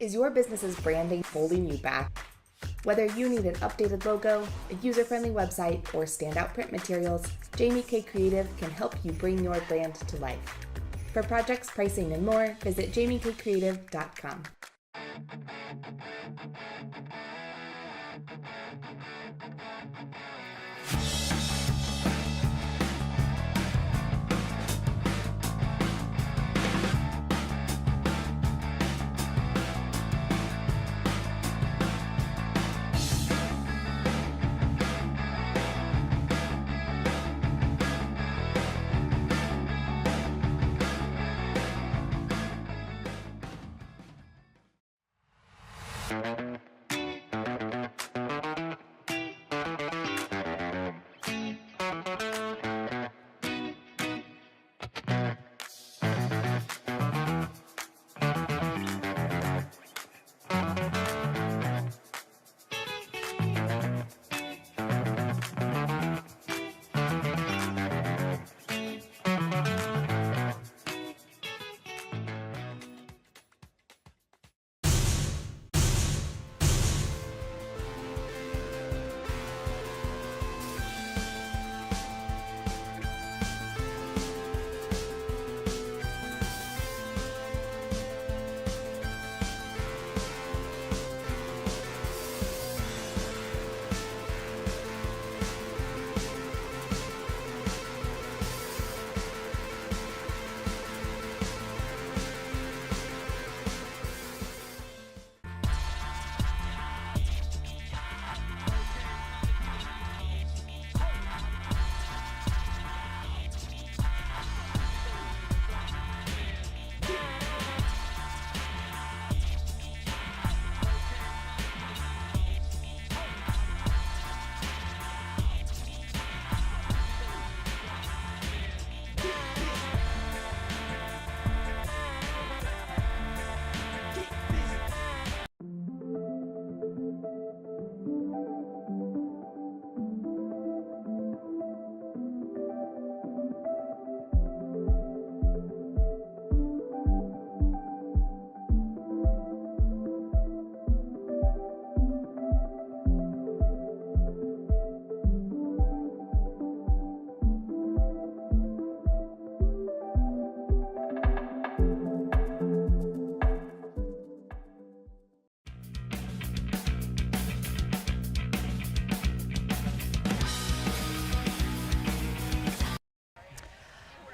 Is your business's branding holding you back? Whether you need an updated logo, a user-friendly website, or standout print materials, Jamie K Creative can help you bring your brand to life. For projects, pricing, and more, visit jamiekcreative.com.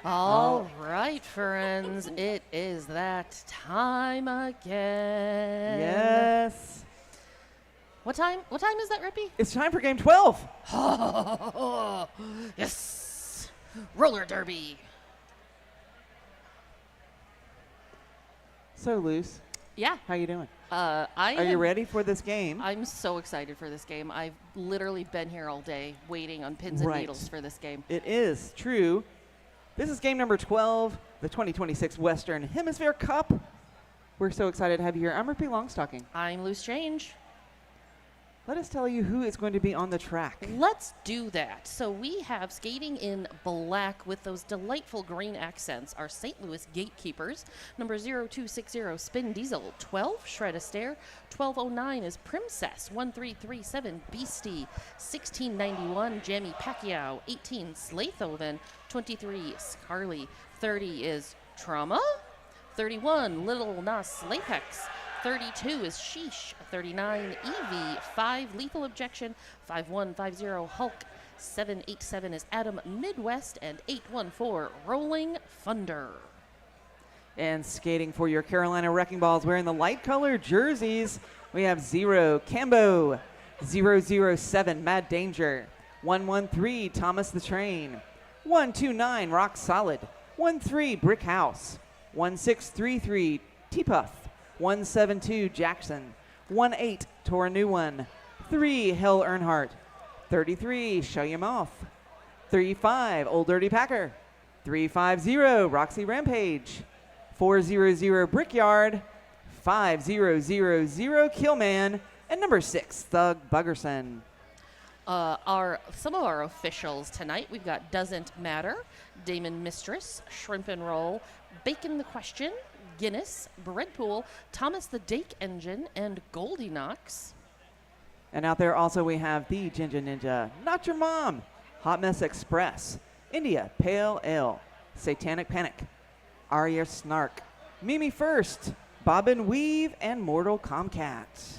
All right, friends, it is that time again. Yes. What time is that, Rippy? It's time for game 12. Yes. Roller derby. So, Luce, Yeah. how you doing? Are you ready for this game? I'm so excited for this game. I've literally been here all day waiting on pins and needles for this game. It is true. This is game number 12, the 2026 Western Hemisphere Cup. We're so excited to have you here. I'm Rippy Longstocking. I'm Loose Change. Let us tell you who is going to be on the track. Let's do that. So we have skating in black with those delightful green accents are St. Louis Gatekeepers. Number 0260 Spin Diesel. 12 Shred a Stair. 1209 is Princess. 1337 Beastie. 1691 Jamie Pacquiao. 18 Slathoven. 23 Scarly. 30 is Trauma. 31 Little Nas Lapex. 32 is Sheesh, 39 Evie, 5 Lethal Objection, 5150 Hulk, 787 is Adam Midwest, and 814 Rolling Thunder. And skating for your Carolina Wreckingballs wearing the light colored jerseys, we have 0 Cambo, 007 Mad Danger, 113 Thomas the Train, 129 Rock Solid, 13 Brick House, 1633 T-Puff, 172 Jackson, 18 Tor a New One, 3 Hell Earnhardt, 33 Show You Off, 35 Old Dirty Packer, 350 Roxy Rampage, 400 Brickyard, 5000 Killman, and number 6 Thug Buggerson. Some of our officials tonight, we've got Doesn't Matter, Damon Mistress, Shrimp and Roll, Bacon the Question, Guinness, Breadpool, Thomas the Dake Engine, and Goldie Knox. And out there also we have the Ginger Ninja, Not Your Mom, Hot Mess Express, India Pale Ale, Satanic Panic, Arya Snark, Mimi First, Bobbin Weave, and Mortal Comcat.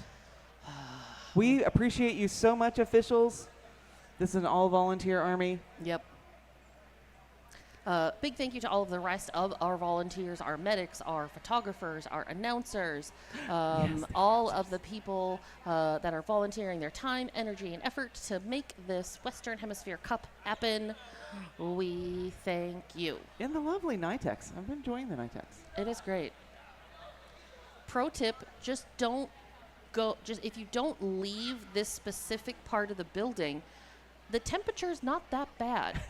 We appreciate you so much, officials. This is an all-volunteer army. Yep. Big thank you to all of the rest of our volunteers, our medics, our photographers, our announcers, all of the people that are volunteering their time, energy, and effort to make this Western Hemisphere Cup happen. We thank you. And the lovely Nitex. I've been enjoying the Nitex. It is great. Pro tip, just don't go, if you don't leave this specific part of the building, the temperature's not that bad.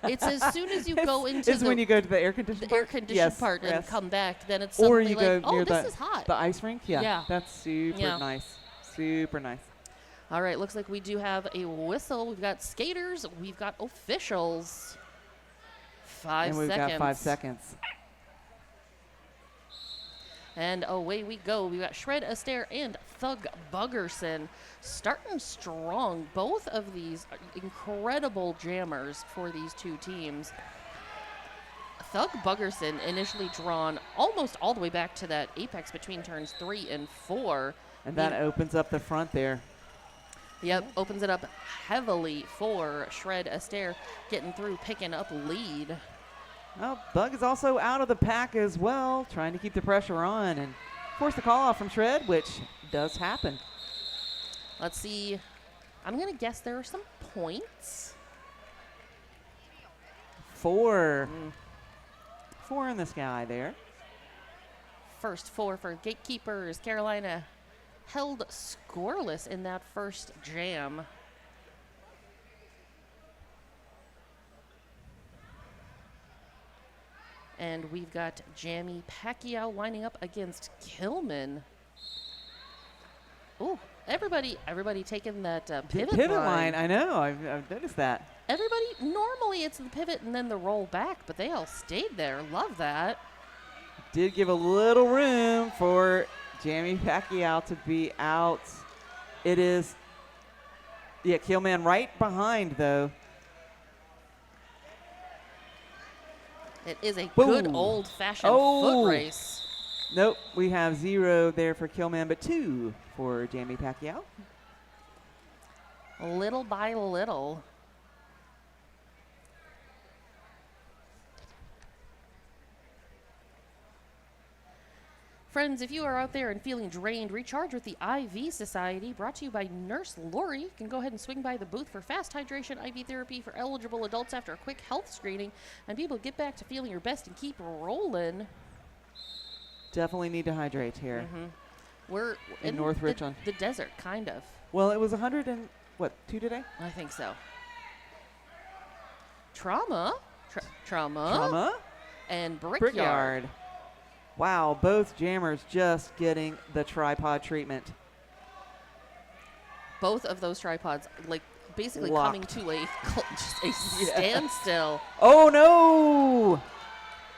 It's as soon as you go into it's when you go to the air-conditioned part? Air-conditioned part and yes. come back, then it's Or suddenly you like, go oh, near this is hot. the ice rink? Yeah. That's super nice. Super nice. All right, looks like we do have a whistle. We've got skaters. We've got officials. 5 and we've seconds. got 5 seconds. And away we go. We've got Shred Astaire and Thug Buggerson starting strong. Both of these are incredible jammers for these two teams. Thug Buggerson initially drawn almost all the way back to that apex between turns 3 and 4. And that opens up the front there. Yep, opens it up heavily for Shred Astaire, getting through, picking up lead. Well, Bug is also out of the pack as well, trying to keep the pressure on and force the call off from Shred, which does happen. Let's see. I'm going to guess there are some points. 4. 4 in the sky there. First 4 for Gatekeepers. Carolina held scoreless in that first jam. And we've got Jamie Pacquiao lining up against Kilman. Ooh, everybody taking that pivot line. I know. I've noticed that. Everybody, normally it's the pivot and then the roll back, but they all stayed there. Love that. Did give a little room for Jamie Pacquiao to be out. It is, Killman right behind, though. It is a good old-fashioned foot race. Nope, we have 0 there for Killman, but 2 for Jamie Pacquiao. Little by little. Friends, if you are out there and feeling drained, recharge with the IV Society, brought to you by Nurse Lori. You can go ahead and swing by the booth for fast hydration IV therapy for eligible adults after a quick health screening, and be able to get back to feeling your best and keep rolling. Definitely need to hydrate here. We're in North Richland. The desert, kind of. Well, it was 102 today? I think so. Trauma. Trauma. And Brickyard. Brickyard. Wow, both jammers just getting the tripod treatment. Both of those tripods, basically Locked. coming to just a standstill. Oh, no!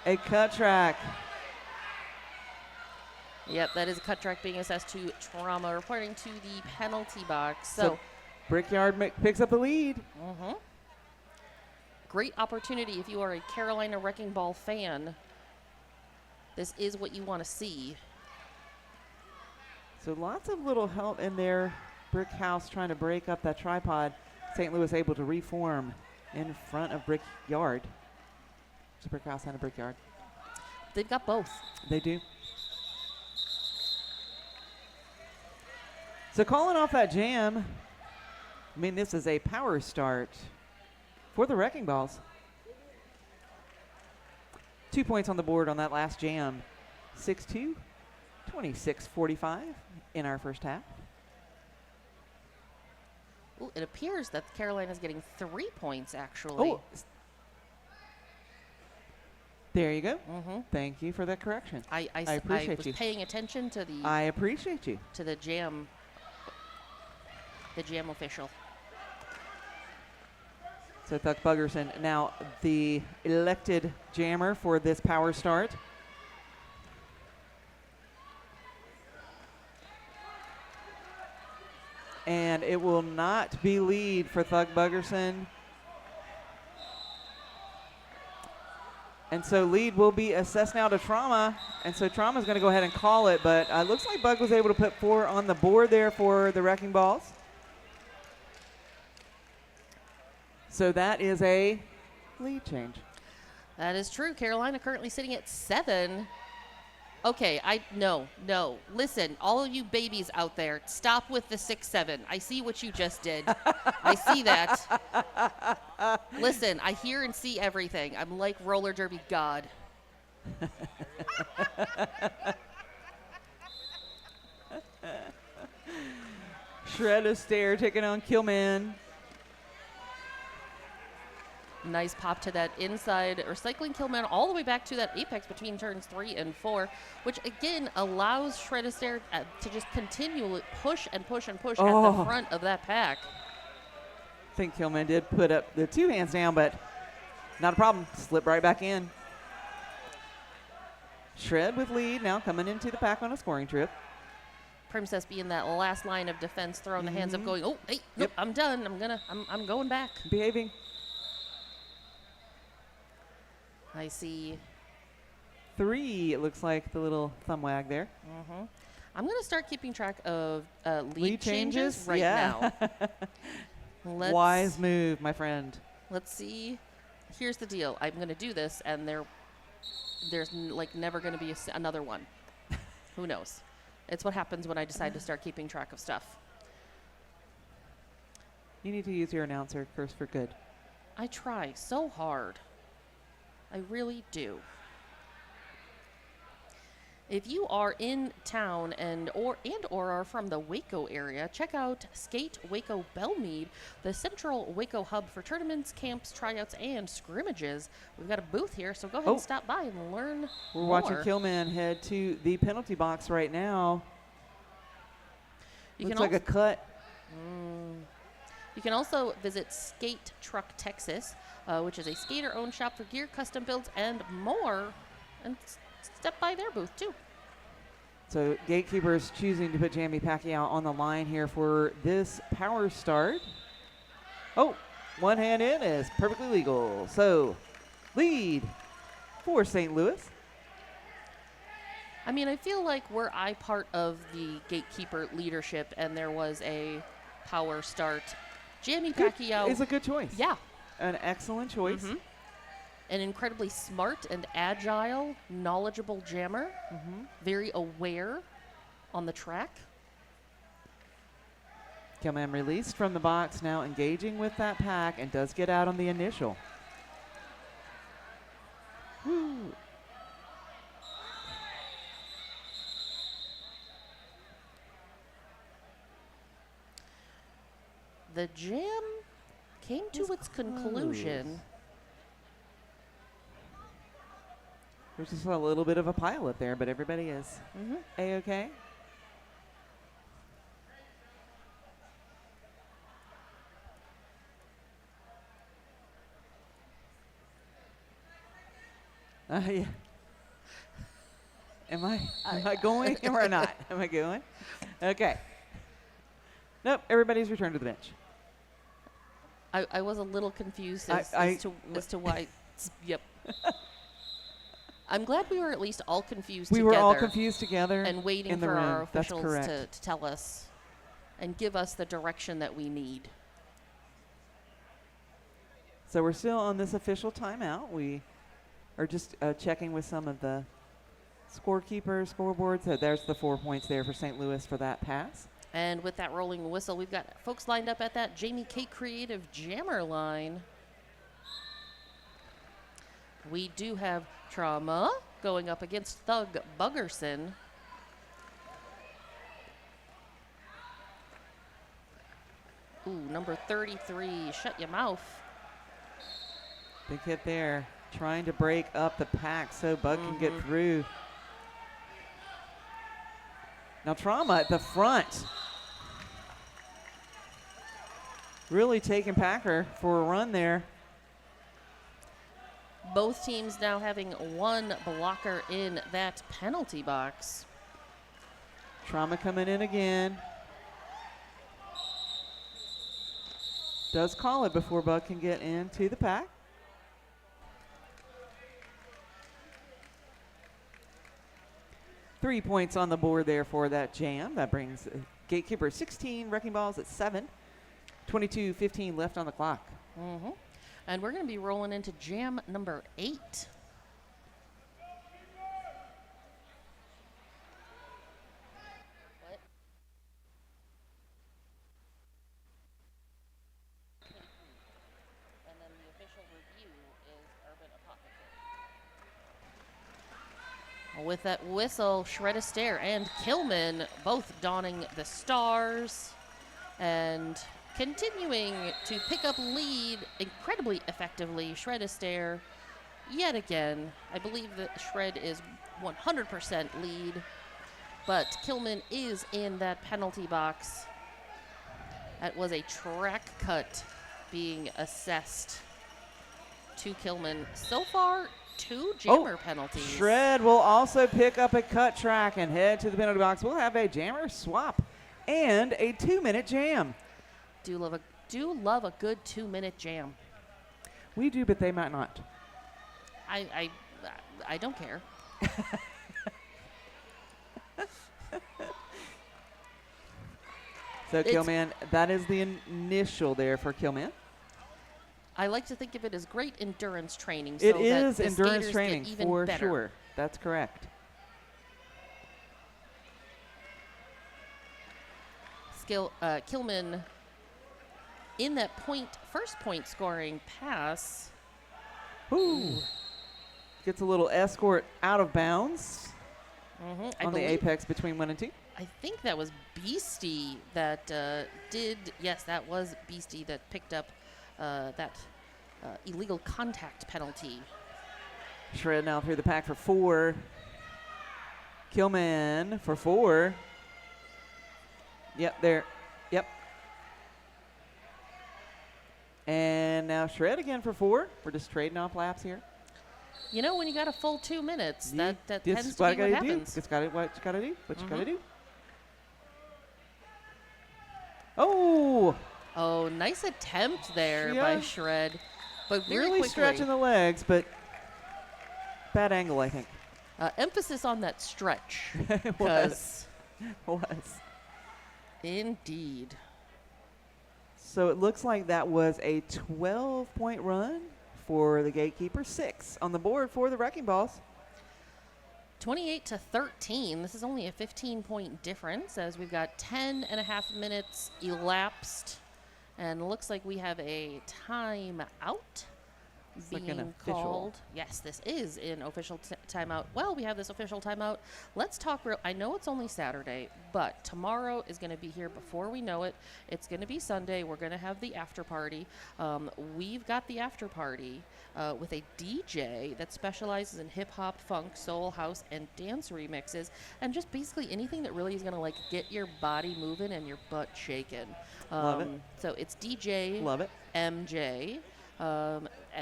A cut track. Yep, that is a cut track being assessed to Trauma, reporting to the penalty box. So Brickyard picks up the lead. Great opportunity if you are a Carolina Wrecking Ball fan. This is what you want to see. So lots of little help in there. Brick House trying to break up that tripod. St. Louis able to reform in front of Brickyard. So Brick House and a Brickyard. They've got both. They do. So calling off that jam, I mean, this is a power start for the Wrecking Balls. 2 points on the board on that last jam. 6-2, 26-45 in our first half. Ooh, it appears that Carolina's getting 3 points, actually. Oh, there you go. Thank you for that correction. I appreciate was you. paying attention to the I appreciate you. to the jam official. So Thug Buggerson, now the elected jammer for this power start. And it will not be lead for Thug Buggerson. And so lead will be assessed now to Trauma. And so Trauma's going to go ahead and call it. But looks like Bug was able to put 4 on the board there for the Wrecking Balls. So that is a lead change. That is true. Carolina currently sitting at 7. Okay, no. Listen, all of you babies out there, stop with the 6-7. I see what you just did. I see that. Listen, I hear and see everything. I'm like roller derby God. Shred of Stare taking on Killman. Nice pop to that inside recycling Killman all the way back to that apex between turns 3 and 4, which again allows Shred of Stare to just continually push and push and push at the front of that pack. I think Killman did put up the 2 hands down, but not a problem. Slip right back in. Shred with lead now coming into the pack on a scoring trip. Princess being that last line of defense, throwing the hands up, going, oh, hey, nope, I'm done. I'm going back. Behaving. I see 3, it looks like, the little thumb wag there. I'm going to start keeping track of lead changes right now. Wise move, my friend. Let's see. Here's the deal. I'm going to do this, and there's like never going to be another one. Who knows? It's what happens when I decide to start keeping track of stuff. You need to use your announcer first for good. I try so hard. I really do. If you are in town and or are from the Waco area, check out Skate Waco Belmead, the central Waco hub for tournaments, camps, tryouts, and scrimmages. We've got a booth here, so go ahead and stop by and learn We're more. watching Killman head to the penalty box right now. Looks like a cut. You can also visit Skate Truck Texas, which is a skater-owned shop for gear, custom builds, and more. And step by their booth, too. So Gatekeepers choosing to put Jamie Pacquiao on the line here for this power start. Oh, one hand in is perfectly legal. So lead for St. Louis. I mean, I feel like were I part of the Gatekeeper leadership and there was a power start, Jamie Pacquiao is a good choice. Yeah. An excellent choice. An incredibly smart and agile, knowledgeable jammer. Very aware on the track. Killman released from the box, now engaging with that pack, and does get out on the initial. Woo. The jam came to its conclusion. There's just a little bit of a pile up there, but everybody is A-okay. Yeah. Am I going or not? Am I going? Okay. Nope, everybody's returned to the bench. I was a little confused as to why. Yep. I'm glad we were at least all confused together. We were all confused together and waiting for our officials to tell us and give us the direction that we need. So we're still on this official timeout. We are just checking with some of the scorekeeper scoreboards. So there's the 4 points there for St. Louis for that pass. And with that rolling whistle, we've got folks lined up at that Jamie K Creative Jammer line. We do have Trauma going up against Thug Buggerson. Ooh, number 33, shut your mouth. Big hit there, trying to break up the pack so Bug can get through. Now Trauma at the front. Really taking Packer for a run there. Both teams now having one blocker in that penalty box. Trauma coming in again. Does call it before Bug can get into the pack. Three points on the board there for that jam. That brings Gatekeepers 16, Wrecking Balls at 7. 22:15 left on the clock. And we're going to be rolling into jam number 8. And then the official review is Urban Apothecary. With that whistle, Shred Astaire and Kilman both donning the stars and continuing to pick up lead incredibly effectively. Shred Astaire, yet again, I believe that Shred is 100% lead, but Kilman is in that penalty box. That was a track cut being assessed to Kilman. So far, 2 jammer penalties. Shred will also pick up a cut track and head to the penalty box. We'll have a jammer swap and a 2-minute jam. Do love a good 2-minute jam. We do, but they might not. I don't care. So Kilman, that is the initial there for Kilman. I like to think of it as great endurance training. It so is that the endurance skaters training get even for better. sure. That's correct. Kilman in that first point scoring pass. Ooh. Gets a little escort out of bounds on the apex between 1 and 2. I think that was Beastie that that was Beastie that picked up that illegal contact penalty. Shred now through the pack for 4. Kilman for 4. Yep, there. Yep. And now Shred again for 4. We're just trading off laps here. You know, when you got a full 2 minutes, that tends to be what what happens. It's got it. What you got to do. What you got to do. Oh. Oh, nice attempt there by Shred. But very really quickly, stretching the legs, but bad angle, I think. emphasis on that stretch. Was. Indeed. So it looks like that was a 12-point run for the Gatekeepers. 6 on the board for the Wrecking Balls. 28-13. This is only a 15-point difference as we've got 10.5 minutes elapsed. And it looks like we have a timeout being called. Yes, this is an official timeout. Well, we have this official timeout. Let's talk real. I know it's only Saturday, but tomorrow is going to be here before we know it. It's going to be Sunday. We're going to have the after party. We've got the after party with a DJ that specializes in hip hop, funk, soul, house, and dance remixes, and just basically anything that really is going to like get your body moving and your butt shaking. Love it. So it's DJ. Love it. MJ.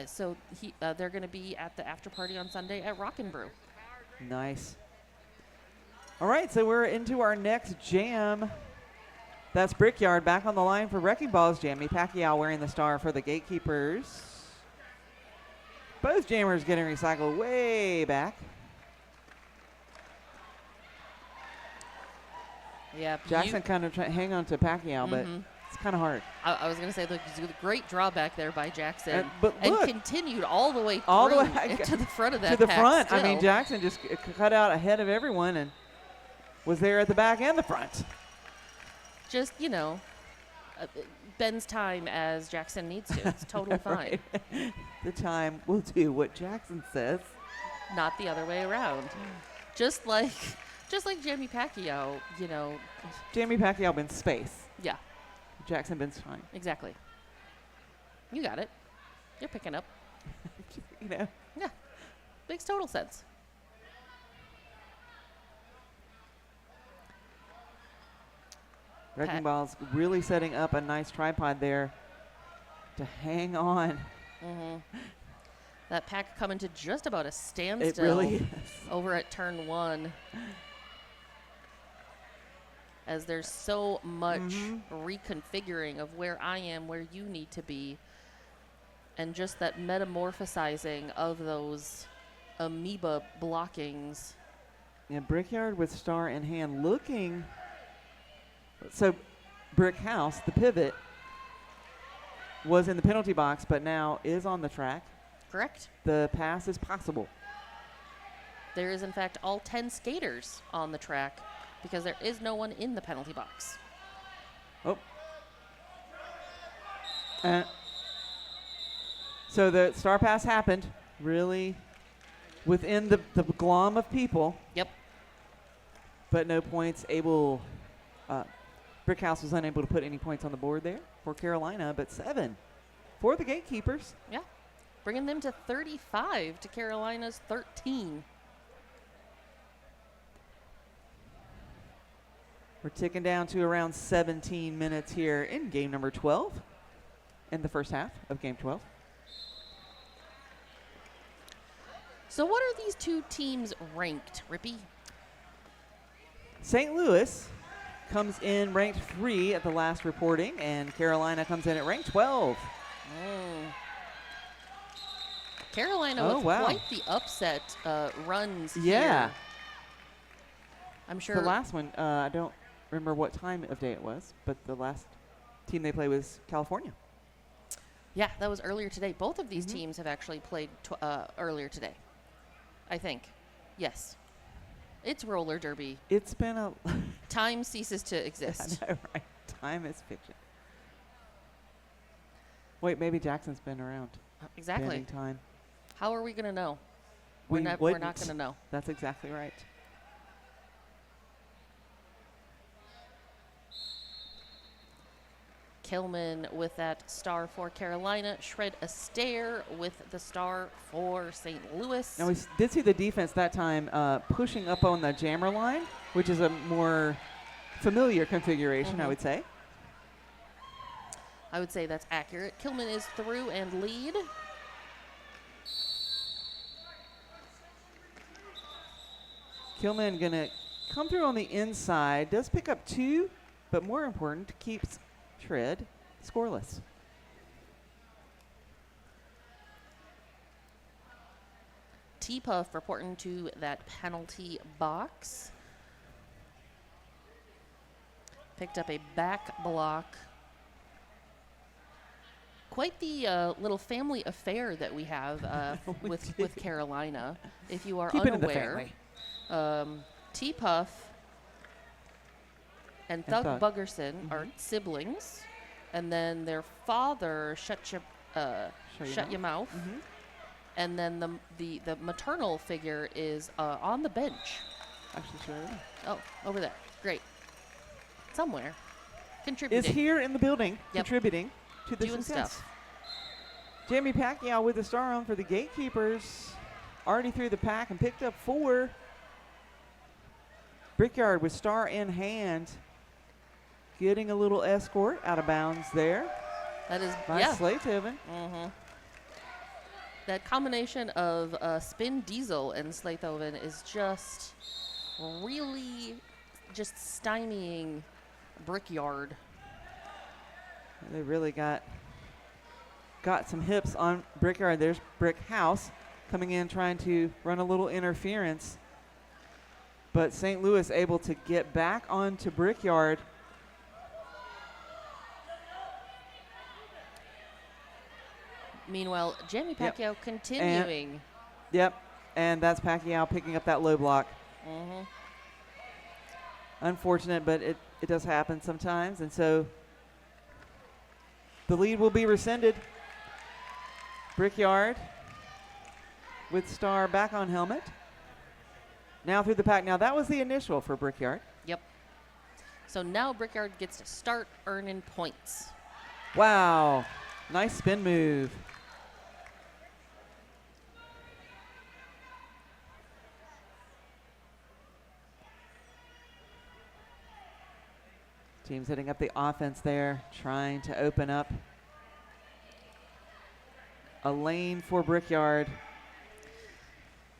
So they're going to be at the after party on Sunday at Rockin' Brew. Nice. All right, so we're into our next jam. That's Brickyard back on the line for Wrecking Balls. Jamie Pacquiao wearing the star for the Gatekeepers. Both jammers getting recycled way back. Yeah. Jackson kind of hang on to Pacquiao, but it's kind of hard. I was going to say the great drawback there by Jackson, but look, and continued all the way through all the way to the front of that. To the pack front. still. I mean, Jackson just cut out ahead of everyone and was there at the back and the front. Just, bends time as Jackson needs to. It's totally fine. The time will do what Jackson says. Not the other way around. Just like Jamie Pacquiao, Jamie Pacquiao been space. Yeah. Jackson been time. Exactly. You got it. You're picking up. Yeah. Makes total sense. Wrecking Balls really setting up a nice tripod there to hang on. That pack coming to just about a standstill. It really is. Over at turn 1. as there's so much reconfiguring of where I am, where you need to be, and just that metamorphosizing of those amoeba blockings. Yeah, Brickyard with star in hand looking. So Brick House, the pivot, was in the penalty box, but now is on the track. Correct. The pass is possible. There is, in fact, all 10 skaters on the track because there is no one in the penalty box. Oh. So the star pass happened really within the glom of people. Yep. But no points able. Brickhouse was unable to put any points on the board there for Carolina, but 7 for the Gatekeepers. Yeah. Bringing them to 35 to Carolina's 13. We're ticking down to around 17 minutes here in game number 12 in the first half of game 12. So what are these two teams ranked, Rippy? St. Louis comes in ranked 3 at the last reporting, and Carolina comes in at ranked 12. Carolina with quite the upset runs Yeah. here. I'm sure. The last one, I don't remember what time of day it was, but the last team they played was California. Yeah, that was earlier today. Both of these teams have actually played earlier today, I think. Yes. It's roller derby. It's been a... Time ceases to exist. I know, right? Time is fiction. Wait, maybe Jackson's been around. Exactly. Bending time. How are we going to know? We we're not wouldn't. going to know. That's exactly right. Kilman with that star for Carolina. Shred Astaire with the star for St. Louis. Now, we did see the defense that time pushing up on the jammer line, which is a more familiar configuration, I would say. I would say that's accurate. Kilman is through and lead. Kilman going to come through on the inside. Does pick up 2, but more important, keeps Shred scoreless. T-Puff reporting to that penalty box. Picked up a back block. Quite the little family affair that we have with Carolina, if you are unaware. T-Puff and Thug Buggerson are siblings, and then their father, Shut Your Mouth, and then the maternal figure is on the bench. Actually, sure. Oh, over there. Great. Somewhere. Contributing. Is here in the building, contributing to the doing success. stuff. Jamie Pacquiao with the star on for the Gatekeepers. Already through the pack and picked up 4. Brickyard with star in hand. Getting a little escort out of bounds there. That is, nice Slaytoven. That combination of Spin Diesel and Slaytoven is just really just stymieing Brickyard. They really got some hips on Brickyard. There's Brick House coming in trying to run a little interference. But St. Louis able to get back onto Brickyard. Meanwhile, Jamie Pacquiao continuing. And that's Pacquiao picking up that low block. Unfortunate, but it does happen sometimes. And so the lead will be rescinded. Brickyard with star back on helmet. Now through the pack. Now that was the initial for Brickyard. Yep. So now Brickyard gets to start earning points. Wow. Nice spin move. Teams hitting up the offense there, trying to open up a lane for Brickyard.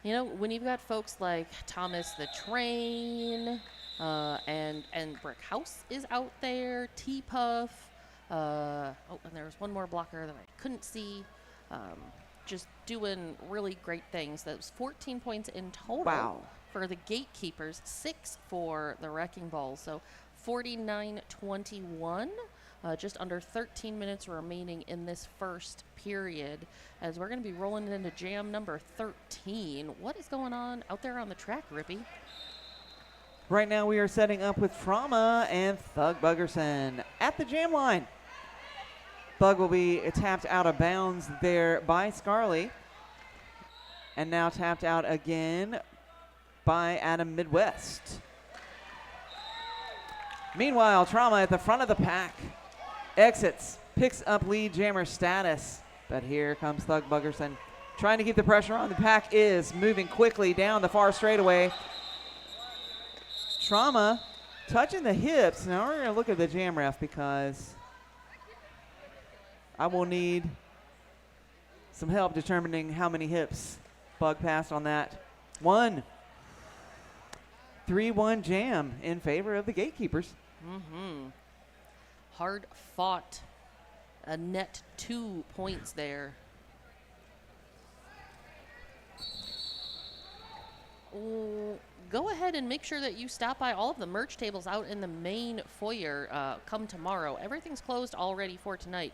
You know, when you've got folks like Thomas the Train, and Brick House is out there. T-Puff. And there was one more blocker that I couldn't see. Just doing really great things. That was 14 points in total for the Gatekeepers, 6 for the Wreckingballs. So 49-21. Just under 13 minutes remaining in this first period as we're going to be rolling into jam number 13. What is going on out there on the track, Rippy? Right now we are setting up with Trauma and Thug Buggerson at the jam line. Bug will be tapped out of bounds there by Scarley. And now tapped out again by Adam Midwest. Meanwhile, Trauma at the front of the pack. Exits, picks up lead jammer status. But here comes Thug Buggerson trying to keep the pressure on. The pack is moving quickly down the far straightaway. Trauma touching the hips. Now we're going to look at the jam ref because I will need some help determining how many hips Bug passed on that. 3-1 jam in favor of the Gatekeepers. Hard fought. A net 2 points there. Go ahead and make sure that you stop by all of the merch tables out in the main foyer come tomorrow. Everything's closed already for tonight.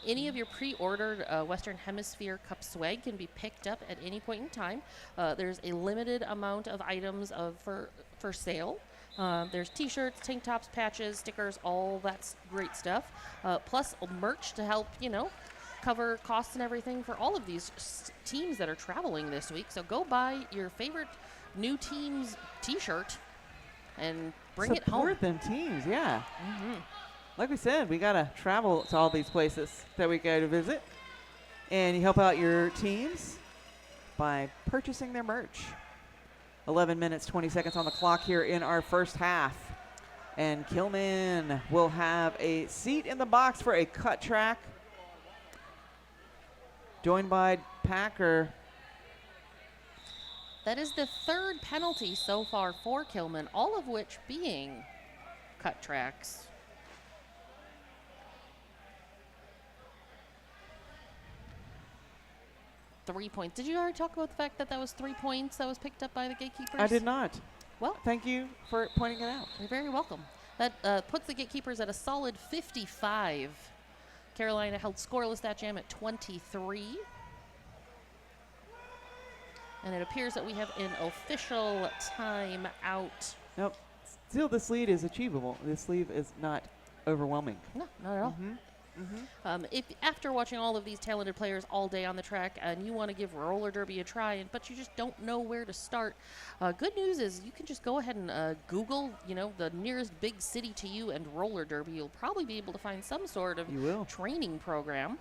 Any of your pre-ordered Western Hemisphere Cup swag can be picked up at any point in time. There's a limited amount of items for sale. There's t-shirts, tank tops, patches, stickers, all that great stuff. Plus merch to help, cover costs and everything for all of these teams that are traveling this week. So go buy your favorite new team's t-shirt and bring it home. Support them teams, yeah. Like we said, we got to travel to all these places that we go to visit. And you help out your teams by purchasing their merch. 11 minutes, 20 seconds on the clock here in our first half. And Killman will have a seat in the box for a cut track. Joined by Packer. That is the third penalty so far for Killman, all of which being cut tracks. .3 points. Did you already talk about the fact that was 3 points that was picked up by the Gatekeepers? I did not. Well, thank you for pointing it out. You're very welcome. That puts the Gatekeepers at a solid 55. Carolina held scoreless that jam at 23. And it appears that we have an official timeout. Nope. Still, this lead is achievable. This lead is not overwhelming. No, not at all. If after watching all of these talented players all day on the track and you want to give roller derby a try, but you just don't know where to start, good news is you can just go ahead and Google, the nearest big city to you and roller derby. You'll probably be able to find some sort of training program.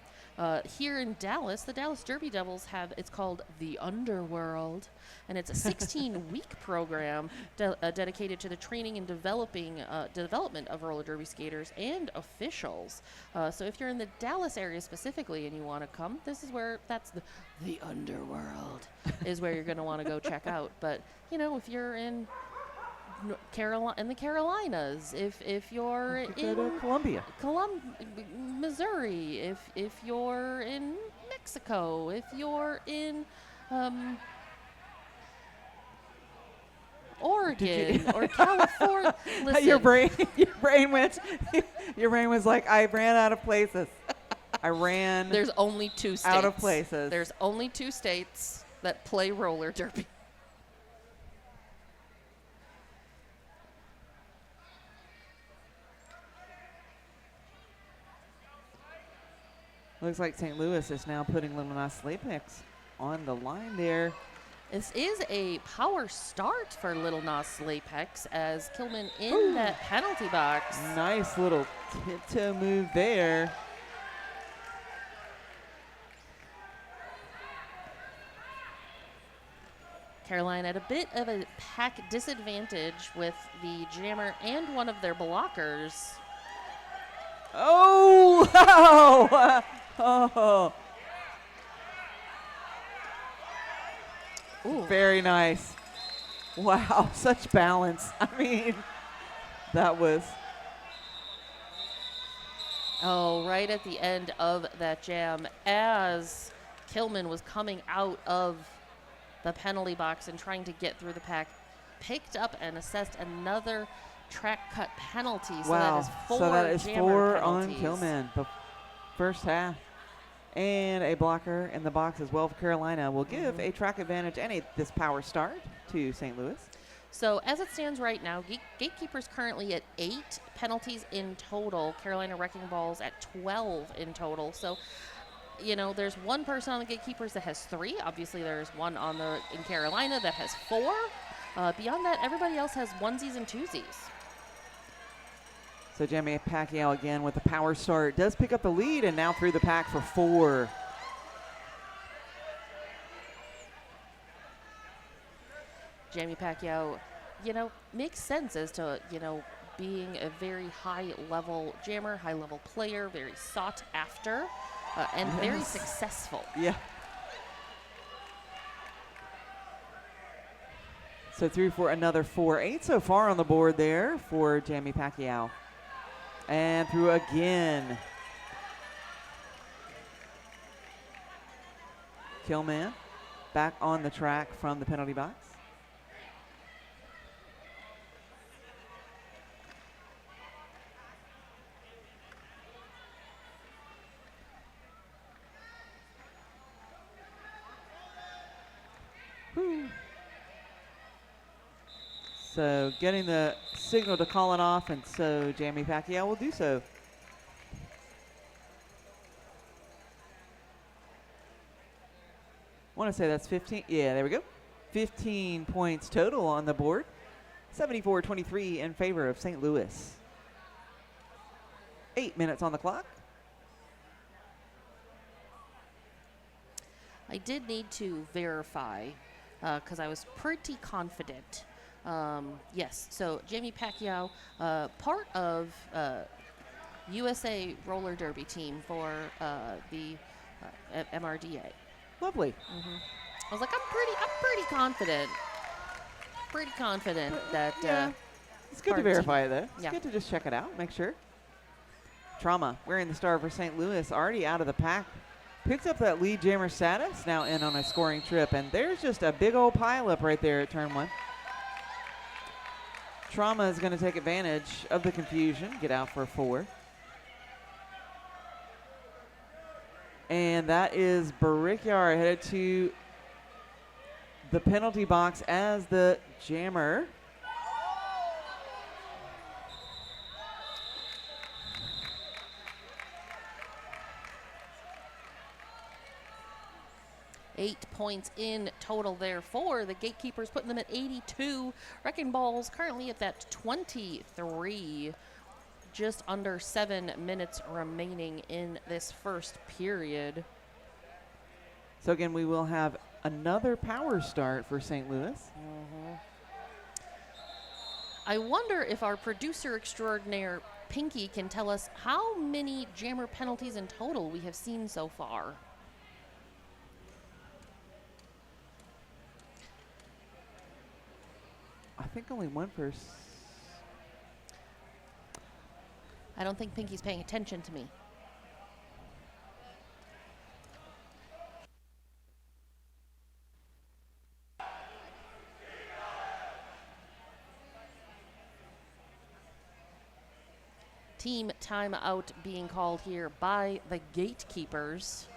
Here in Dallas, the Dallas Derby Devils it's called the Underworld, and it's a 16-week program dedicated to the training and development of roller derby skaters and officials. So if you're in the Dallas area specifically and you want to come, that's the Underworld is where you're going to want to go check out. But, if you're in the Carolinas, if you're in Columbia, Missouri, if you're in Mexico, if you're in Oregon or California. Listen. Your brain was like, I ran out of places. There's only 2 states. Out of places. There's only 2 states that play roller derby. Looks like St. Louis is now putting Little Nas Lapex on the line there. This is a power start for Little Nas Lapex as Killman in that penalty box. Nice little tiptoe move there. Carolina at a bit of a pack disadvantage with the jammer and one of their blockers. Oh! Wow! Oh! Ooh. Very nice. Wow, such balance. I mean, That was. Oh, right at the end of that jam, as Kilman was coming out of the penalty box and trying to get through the pack, picked up and assessed another track cut penalty. So Wow. that is 4 So that is jammer 4 on penalties. Kilman. The first half. And a blocker in the box as well for Carolina will give a track advantage and this power start to St. Louis. So as it stands right now, Gatekeepers currently at 8 penalties in total. Carolina Wreckingballs at 12 in total. So, you know, there's one person on the Gatekeepers that has 3. Obviously, there's one in Carolina that has 4. Beyond that, everybody else has onesies and twosies. So Jamie Pacquiao again with the power start. Does pick up the lead and now through the pack for 4. Jamie Pacquiao, you know, makes sense as to, you know, being a very high-level jammer, high-level player, very sought after, and very successful. Yeah. So through for another 4. 8 so far on the board there for Jamie Pacquiao. And through again. Kilman back on the track from the penalty box. So getting the signal to call it off, and so Jamie Pacquiao will do so. Want to say that's 15. Yeah, there we go. 15 points total on the board. 74-23 in favor of St. Louis. 8 minutes on the clock. I did need to verify because I was pretty confident. Yes, so Jamie Pacquiao, part of USA roller derby team for the MRDA. Lovely. I was like, I'm pretty confident. Pretty confident that. Yeah. It's good to part verify it, though. It's Yeah. good to just check it out, make sure. Trauma, wearing the star for St. Louis, already out of the pack. Picks up that lead jammer status, now in on a scoring trip. And there's just a big old pileup right there at turn 1. Trauma is going to take advantage of the confusion, get out for 4. And that is Barickyar headed to the penalty box as the jammer. Eight points in total there for the Gatekeepers, putting them at 82. Wreckingballs currently at that 23. Just under 7 minutes remaining in this first period. So again, we will have another power start for St. Louis. I wonder if our producer extraordinaire, Pinky, can tell us how many jammer penalties in total we have seen so far. I think only one person. I don't think Pinky's paying attention to me. Team timeout being called here by the Gatekeepers.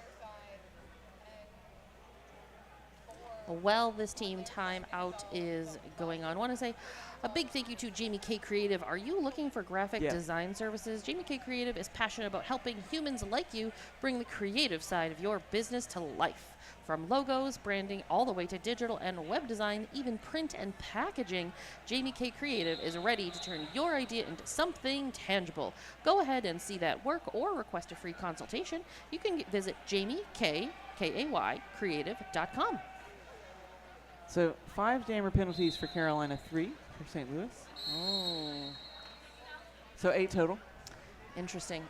While this team timeout is going on, I want to say a big thank you to Jamie K Creative. Are you looking for graphic design services? Jamie K Creative is passionate about helping humans like you bring the creative side of your business to life. From logos, branding, all the way to digital and web design, even print and packaging, Jamie K Creative is ready to turn your idea into something tangible. Go ahead and see that work or request a free consultation. You can visit JamieKay.creative.com. So 5 jammer penalties for Carolina, 3 for St. Louis. So 8 total. Interesting.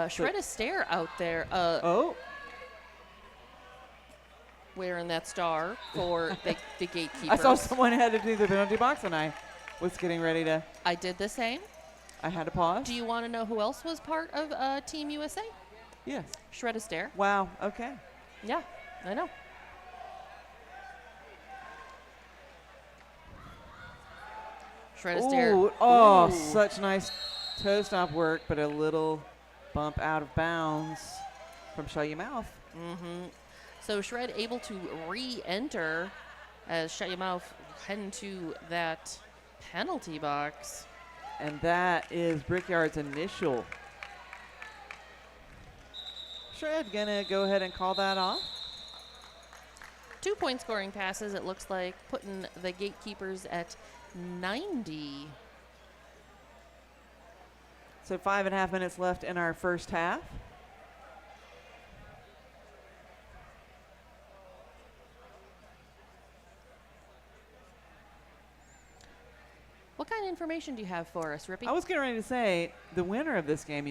Shred a stare out there. Wearing that star for the Gatekeepers. I saw someone headed to the penalty box and I was getting ready to. I did the same. I had to pause. Do you want to know who else was part of Team USA? Yes. Shred Astaire. Wow. Okay. Yeah, I know. Shred Astaire. Ooh, oh, Ooh. such nice toe stop work, but a little bump out of bounds from Shut Your Mouth. Mm-hmm. So Shred able to re-enter as Shut Your Mouth head into that penalty box. And that is Brickyard's initial. Shred gonna go ahead and call that off. 2-point scoring passes, it looks like, putting the Gatekeepers at 90. So 5.5 minutes left in our first half. What kind of information do you have for us, Rippy? I was getting ready to say, the winner of this game,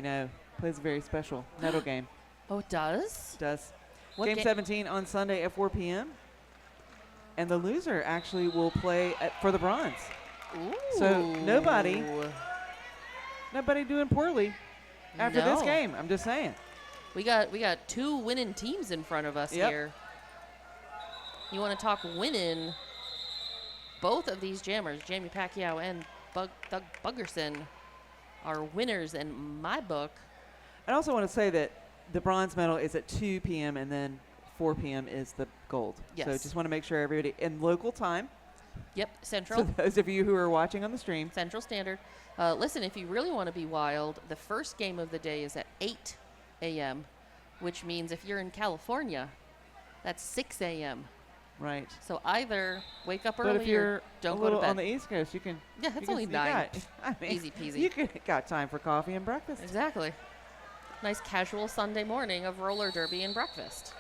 plays a very special medal game. Oh, it does? Does. What Game 17 on Sunday at 4 p.m. And the loser actually will play for the bronze. Ooh. So nobody doing poorly after this No. game. I'm just saying. We got 2 winning teams in front of us Yep. here. You want to talk winning? Both of these jammers, Jamie Pacquiao and Doug Buggerson, are winners in my book. I also want to say that the bronze medal is at 2 p.m. and then 4 p.m. is the gold. Yes. So just want to make sure everybody in local time. Yep, So Central. those of you who are watching on the stream. Central Standard. Listen, if you really want to be wild, the first game of the day is at 8 a.m., which means if you're in California, that's 6 a.m. Right. So either wake up But early if you're or don't a go little to bed. on the East Coast, you can. Yeah, you it's can only sneak 9. out. I mean, Easy peasy. You got time for coffee and breakfast. Exactly. Nice casual Sunday morning of roller derby and breakfast.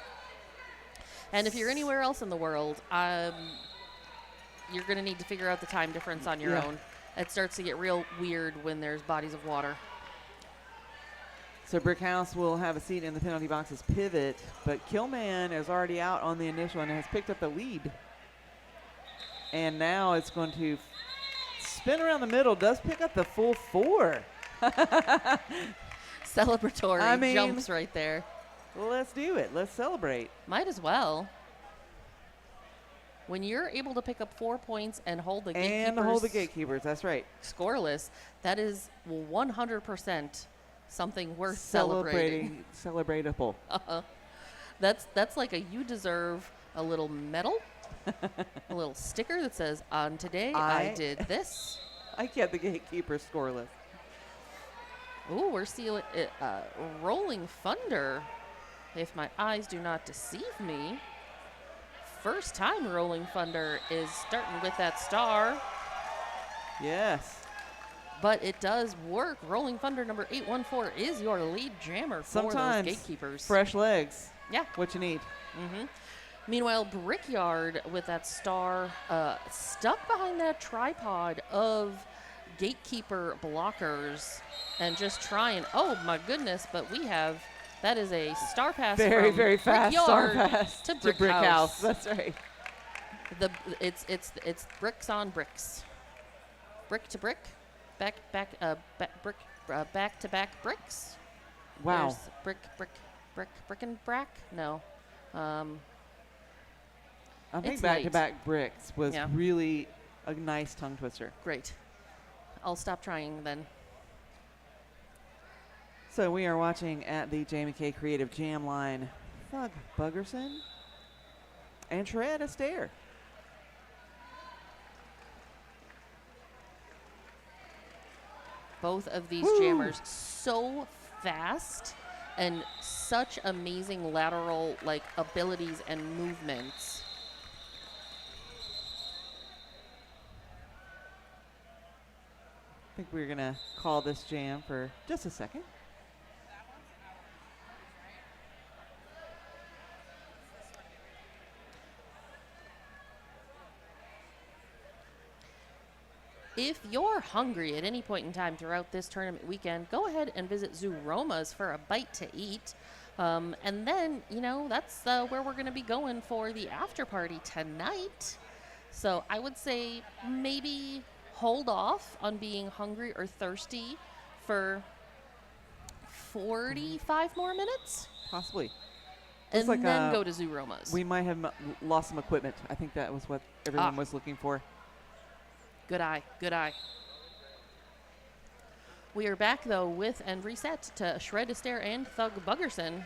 And if you're anywhere else in the world, you're going to need to figure out the time difference on your Yeah. own. It starts to get real weird when there's bodies of water. So Brickhouse will have a seat in the penalty box's pivot, but Killman is already out on the initial and has picked up the lead. And now it's going to spin around the middle, does pick up the full 4. Celebratory I mean- jumps right there. Let's do it. Let's celebrate. Might as well. When you're able to pick up 4 points and hold the Gatekeepers And hold the Gatekeepers. That's right. scoreless, that is 100% something worth celebrating. Celebratable. That's like you deserve a little medal, a little sticker that says, on today I did this. I kept the Gatekeepers scoreless. Ooh, we're seeing Rolling Thunder, if my eyes do not deceive me. First time Rolling Thunder is starting with that star, Yes. but it does work. Rolling Thunder number 814 is your lead jammer for Sometimes those Gatekeepers. fresh legs. Yeah. What you need. Mm-hmm. Meanwhile, Brickyard with that star stuck behind that tripod of Gatekeeper blockers and just trying. Oh my goodness! But that is a star pass. Very, from very fast star Brickyard pass to Brick Brickhouse. House. That's right. It's bricks on bricks, brick to brick, back to back bricks. Wow. There's brick and brack. No. I think It's back-to-back bricks was Yeah. really a nice tongue twister. Great. I'll stop trying then. So we are watching at the Jamie K Creative Jam line, Thug Buggerson and Shred Astaire. Both of these Woo. jammers so fast and such amazing lateral abilities and movements. I think we're going to call this jam for just a second. If you're hungry at any point in time throughout this tournament weekend, go ahead and visit Zoo Roma's for a bite to eat. And then, that's where we're going to be going for the after party tonight. So I would say maybe hold off on being hungry or thirsty for 45 more minutes, Possibly. and like, then go to Zoo Romas. We might have lost some equipment. I think that was what everyone was looking for. Good eye, good eye. We are back, though, with and reset to Shred Astaire and Thug Buggerson.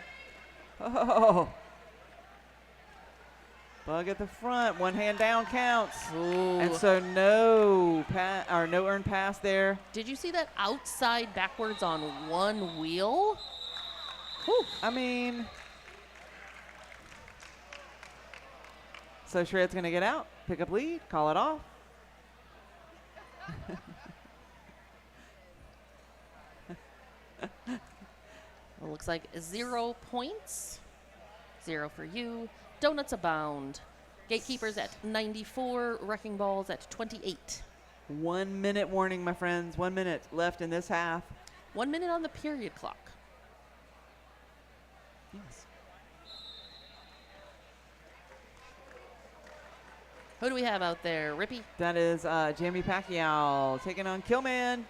Oh. Bug at the front. One hand down counts. Ooh. And so no earned pass there. Did you see that outside backwards on one wheel? Whew. I mean, so Shred's going to get out, pick up lead, call it off. Well, looks like 0 points. 0 for you. Donuts abound. Gatekeepers at 94. Wrecking Balls at 28. 1 minute warning, my friends. 1 minute left in this half. 1 minute on the period clock. Yes. Who do we have out there, Rippy? That is Jamie Pacquiao taking on Killman.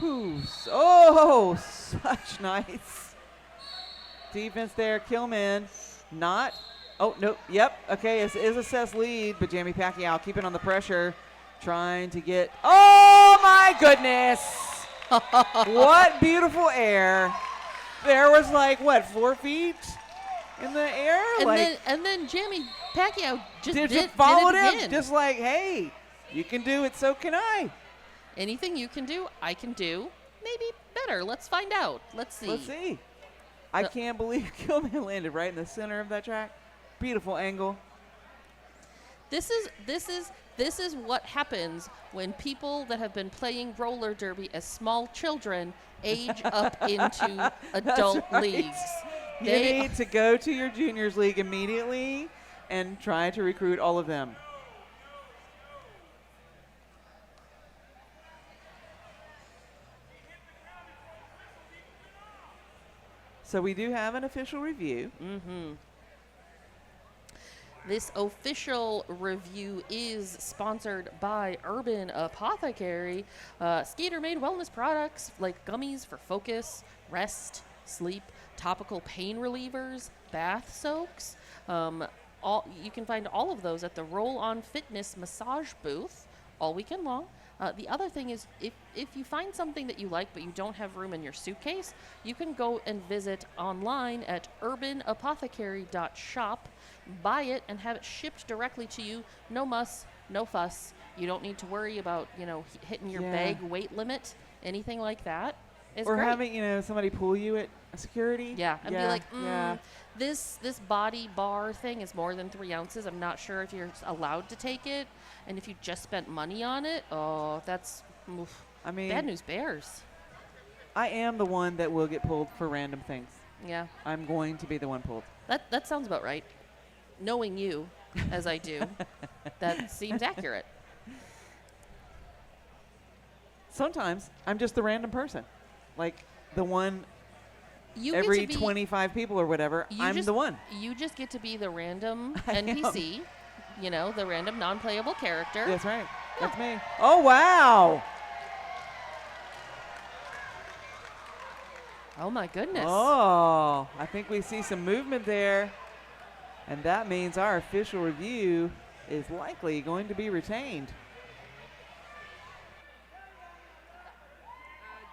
Oh, such nice defense there. Killman not. Oh, nope. Yep. Okay, it is a Seth's lead, but Jamie Pacquiao keeping on the pressure, trying to get. Oh, my goodness. What beautiful air. There was like, what, 4 feet in the air? And then Jamie Pacquiao just followed did it him. again. Just like, hey, you can do it, so can I. Anything you can do, I can do. Maybe better. Let's find out. Let's see. Let's see. I can't believe Killman landed right in the center of that track. Beautiful angle. This is what happens when people that have been playing roller derby as small children age up into adult right. leagues. You need to go to your juniors league immediately and try to recruit all of them. So we do have an official review. Mm-hmm. This official review is sponsored by Urban Apothecary. Skater-made wellness products like gummies for focus, rest, sleep, topical pain relievers, bath soaks. You can find all of those at the Roll On Fitness massage booth all weekend long. The other thing is, if you find something that you like but you don't have room in your suitcase, you can go and visit online at urbanapothecary.shop, buy it, and have it shipped directly to you. No muss, no fuss. You don't need to worry about, hitting your bag weight limit, anything like that. It's or great. having, somebody pull you at security. Yeah, and be like, yeah. this body bar thing is more than 3 ounces. I'm not sure if you're allowed to take it. And if you just spent money on it, that's bad news bears. I am the one that will get pulled for random things. Yeah. I'm going to be the one pulled. That sounds about right. Knowing you, as I do, that seems accurate. Sometimes I'm just the random person. Like the one You every 25 people or whatever, I'm the one. You just get to be the random NPC, the random non-playable character. That's right. That's me. Oh, wow. Oh, my goodness. Oh, I think we see some movement there. And that means our official review is likely going to be retained.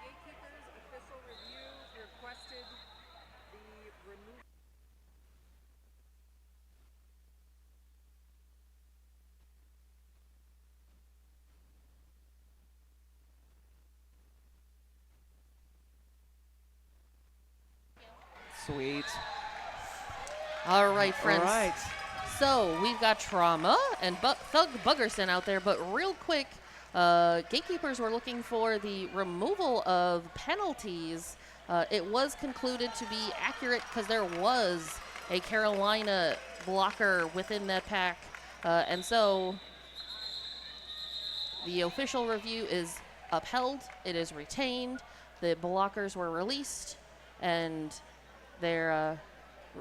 Gatekeepers official review requested the removal. Sweet. All right, friends. All right. So we've got Trauma and Thug Buggerson out there, but real quick, Gatekeepers were looking for the removal of penalties. It was concluded to be accurate because there was a Carolina blocker within that pack. And so the official review is upheld. It is retained. The blockers were released, and their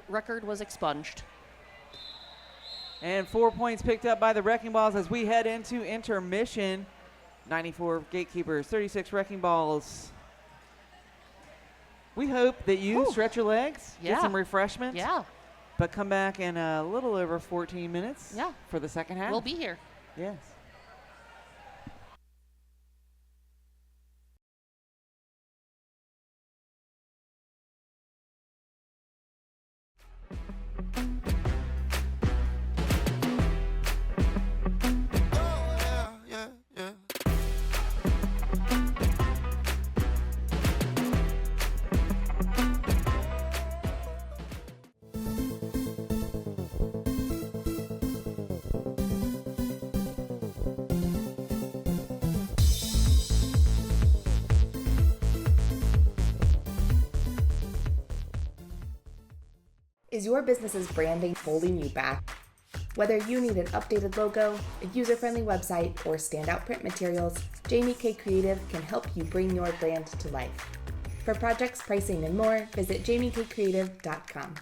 record was expunged. And 4 points picked up by the Wrecking Balls as we head into intermission. 94 Gatekeepers, 36 Wrecking Balls. We hope that you Whew. stretch your legs, Yeah. get some refreshment, Yeah, but come back in a little over 14 minutes Yeah. for the second half. we'll be here. Yes. Is your business's branding holding you back? Whether you need an updated logo, a user-friendly website, or standout print materials, Jamie K Creative can help you bring your brand to life. For projects, pricing, and more, visit jamiekcreative.com.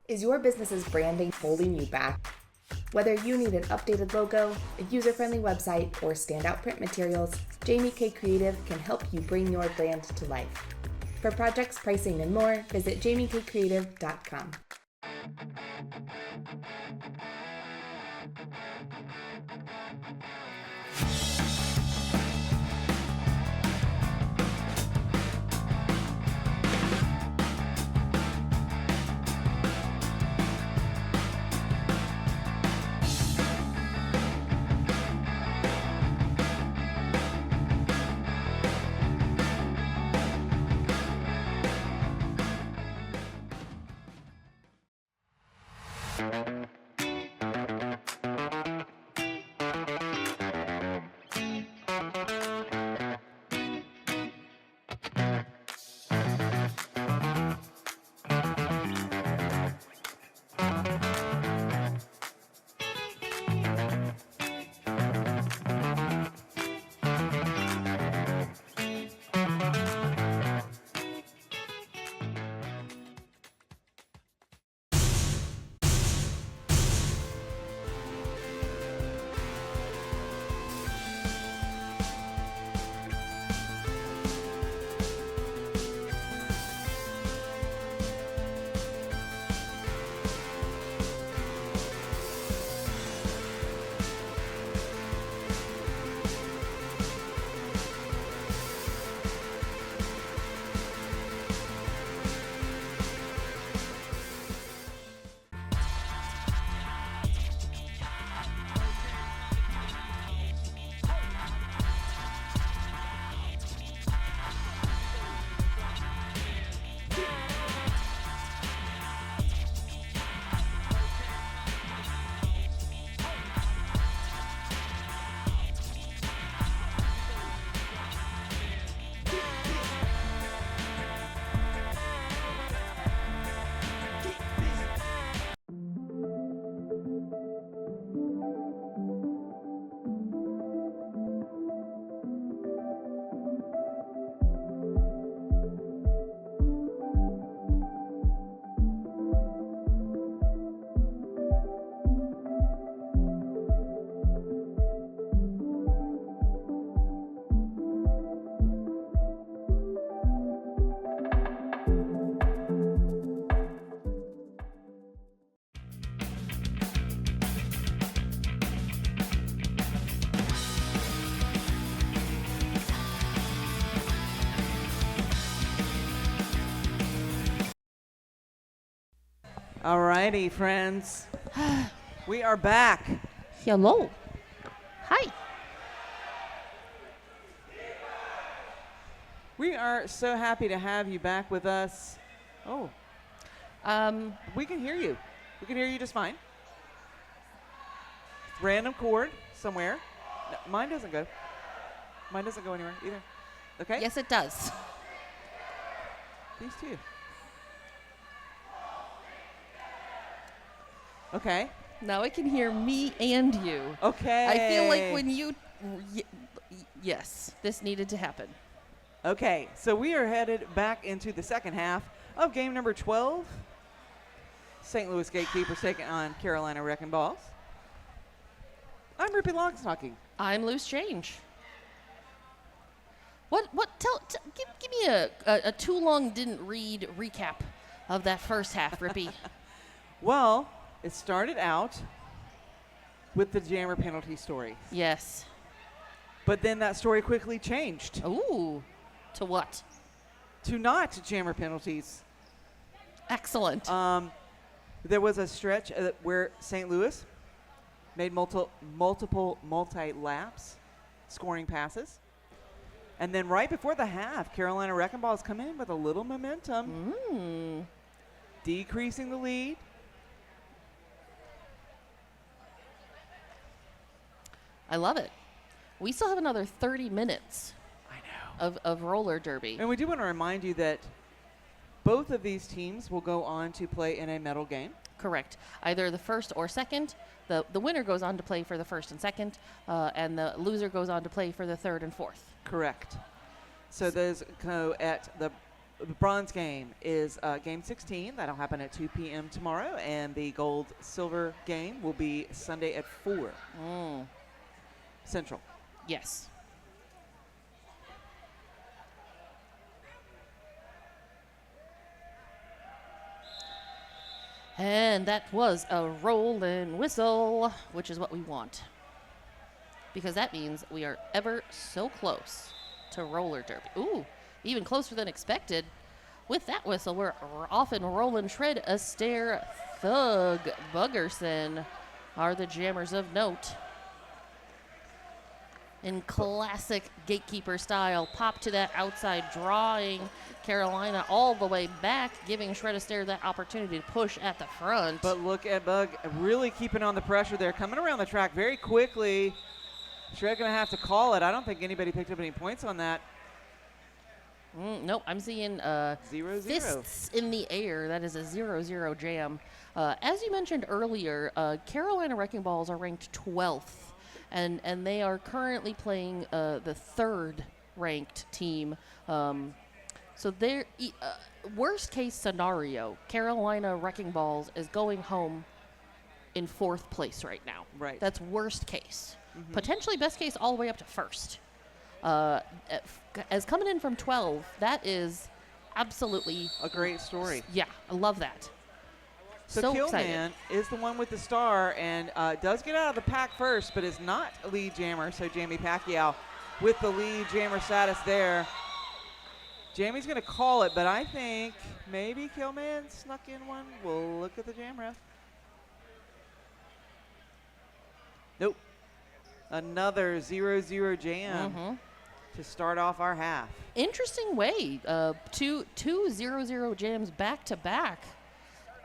Is your business's branding holding you back? Whether you need an updated logo, a user-friendly website, or standout print materials, Jamie K Creative can help you bring your brand to life. For projects, pricing, and more, visit jamiekcreative.com. Alrighty, friends. We are back. Hello. Hi. We are so happy to have you back with us. Oh, we can hear you. We can hear you just fine. Random chord somewhere. No, mine doesn't go. Mine doesn't go anywhere either. Okay? Yes, it does. These two. Okay. Now I can hear me and you. Okay. I feel like when you... yes, this needed to happen. Okay, so we are headed back into the second half of game number 12. St. Louis Gatekeepers taking on Carolina Wreckingballs. I'm Rippy Longstalking. I'm Loose Change. Give me a too long didn't read recap of that first half, Rippy. Well, it started out with the jammer penalty story. Yes. But then that story quickly changed Ooh. To what? to not jammer penalties. Excellent. There was a stretch where St. Louis made multiple multi-laps, scoring passes. And then right before the half, Carolina Wreckingballs come in with a little momentum, decreasing the lead. I love it. We still have another 30 minutes of roller derby. And we do want to remind you that both of these teams will go on to play in a medal game. Correct. Either the first or second. The winner goes on to play for the first and second, and the loser goes on to play for the third and fourth. Correct. So those go at the the bronze game is game 16. That'll happen at 2 p.m. tomorrow, and the gold-silver game will be Sunday at 4 Central. Yes. And that was a roll and whistle, which is what we want. Because that means we are ever so close to roller derby. Ooh, even closer than expected. With that whistle, we're off and rolling. Shred, Astaire, Thug, Buggerson are the jammers of note. In classic Gatekeeper style, pop to that outside, drawing Carolina all the way back, giving Shred, Astaire that opportunity to push at the front. But look at Bug really keeping on the pressure there, coming around the track very quickly. Shred going to have to call it. I don't think anybody picked up any points on that. Nope, I'm seeing 0-0. fists in the air. That is a 0-0 jam. As you mentioned earlier, Carolina Wreckingballs are ranked 12th. And they are currently playing the third ranked team. So their worst case scenario, Carolina Wreckingballs is going home in 4th place right now. Right. That's worst case. Potentially best case all the way up to first. As coming in from 12, that is absolutely A great story. Yeah, I love that. So excited. Killman is the one with the star and does get out of the pack first, but is not a lead jammer. So Jamie Pacquiao with the lead jammer status there. Jamie's going to call it, but I think maybe Killman snuck in one. We'll look at the jam ref. Nope. Another 0-0 jam to start off our half. Interesting way. Two 0-0 jams back to back.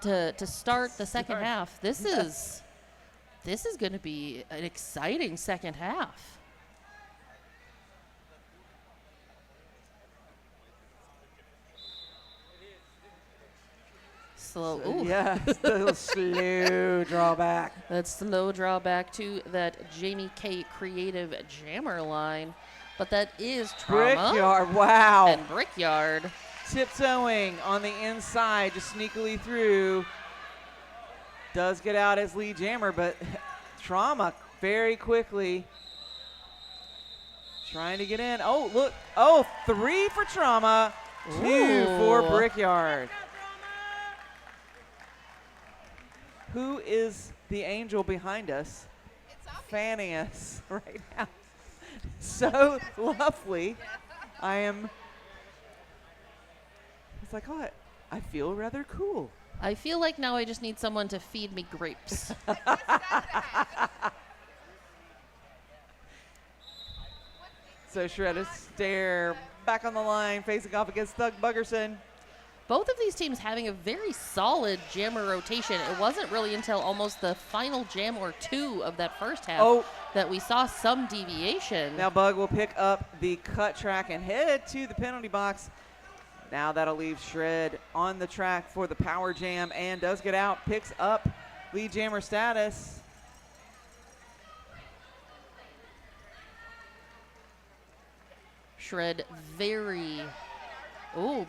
To start the second half. This is going to be an exciting second half. Slow. Ooh. Yeah, still slow drawback. That slow drawback to that Jamie K Creative Jammer line. But that is Trauma Brickyard, wow. and Brickyard. Tiptoeing on the inside, just sneakily through. Does get out as lead jammer, but Trauma very quickly trying to get in. Oh, look. Oh, 3 for Trauma, 2 for Ooh. Brickyard. Who is the angel behind us? Fanning us right now. So lovely. I am. It's like, oh, I feel rather cool. I feel like now I just need someone to feed me grapes. So Shred, Astaire back on the line, facing off against Thug Buggerson. Both of these teams having a very solid jammer rotation. It wasn't really until almost the final jam or 2 of that first half that we saw some deviation. Now Bug will pick up the cut track and head to the penalty box. Now that'll leave Shred on the track for the power jam and does get out, picks up lead jammer status. Shred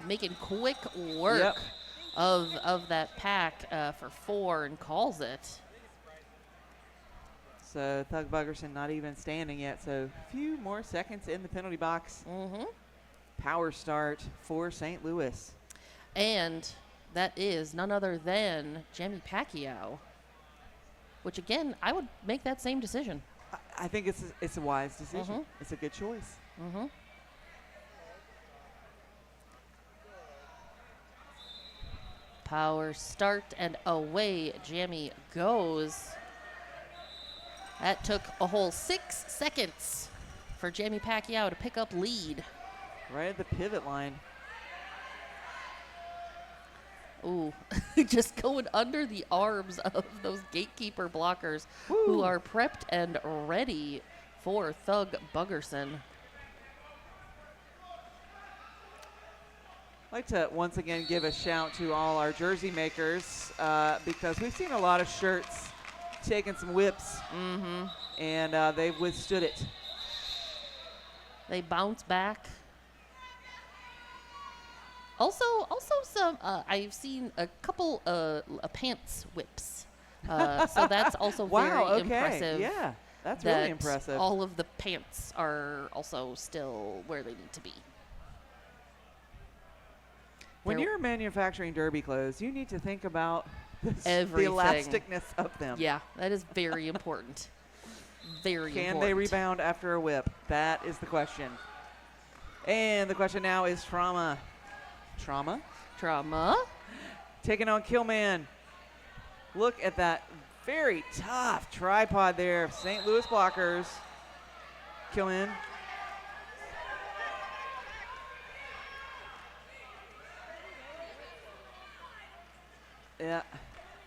making quick work of that pack for 4 and calls it. So Thug Buggerson not even standing yet, so a few more seconds in the penalty box. Power start for St. Louis. And that is none other than Jamie Pacquiao, which again, I would make that same decision. I think it's a wise decision. It's a good choice. Power start and away Jamie goes. That took a whole 6 seconds for Jamie Pacquiao to pick up lead. Right at the pivot line. Ooh, just going under the arms of those gatekeeper blockers who are prepped and ready for Thug Buggerson. I'd like to once again give a shout to all our jersey makers because we've seen a lot of shirts taking some whips and they've withstood it. They bounce back. Also some. I've seen a couple pants whips. So that's also Wow, very okay. impressive. Yeah, that's that really impressive. All of the pants are also still where they need to be. When They're- you're manufacturing derby clothes, you need to think about the Everything. elasticness of them. Yeah, that is very important. Very Can important. they rebound after a whip? That is the question. And the question now is trauma. Trauma? Trauma. Taking on Killman. Look at that very tough tripod there of St. Louis blockers. Killman. Yeah,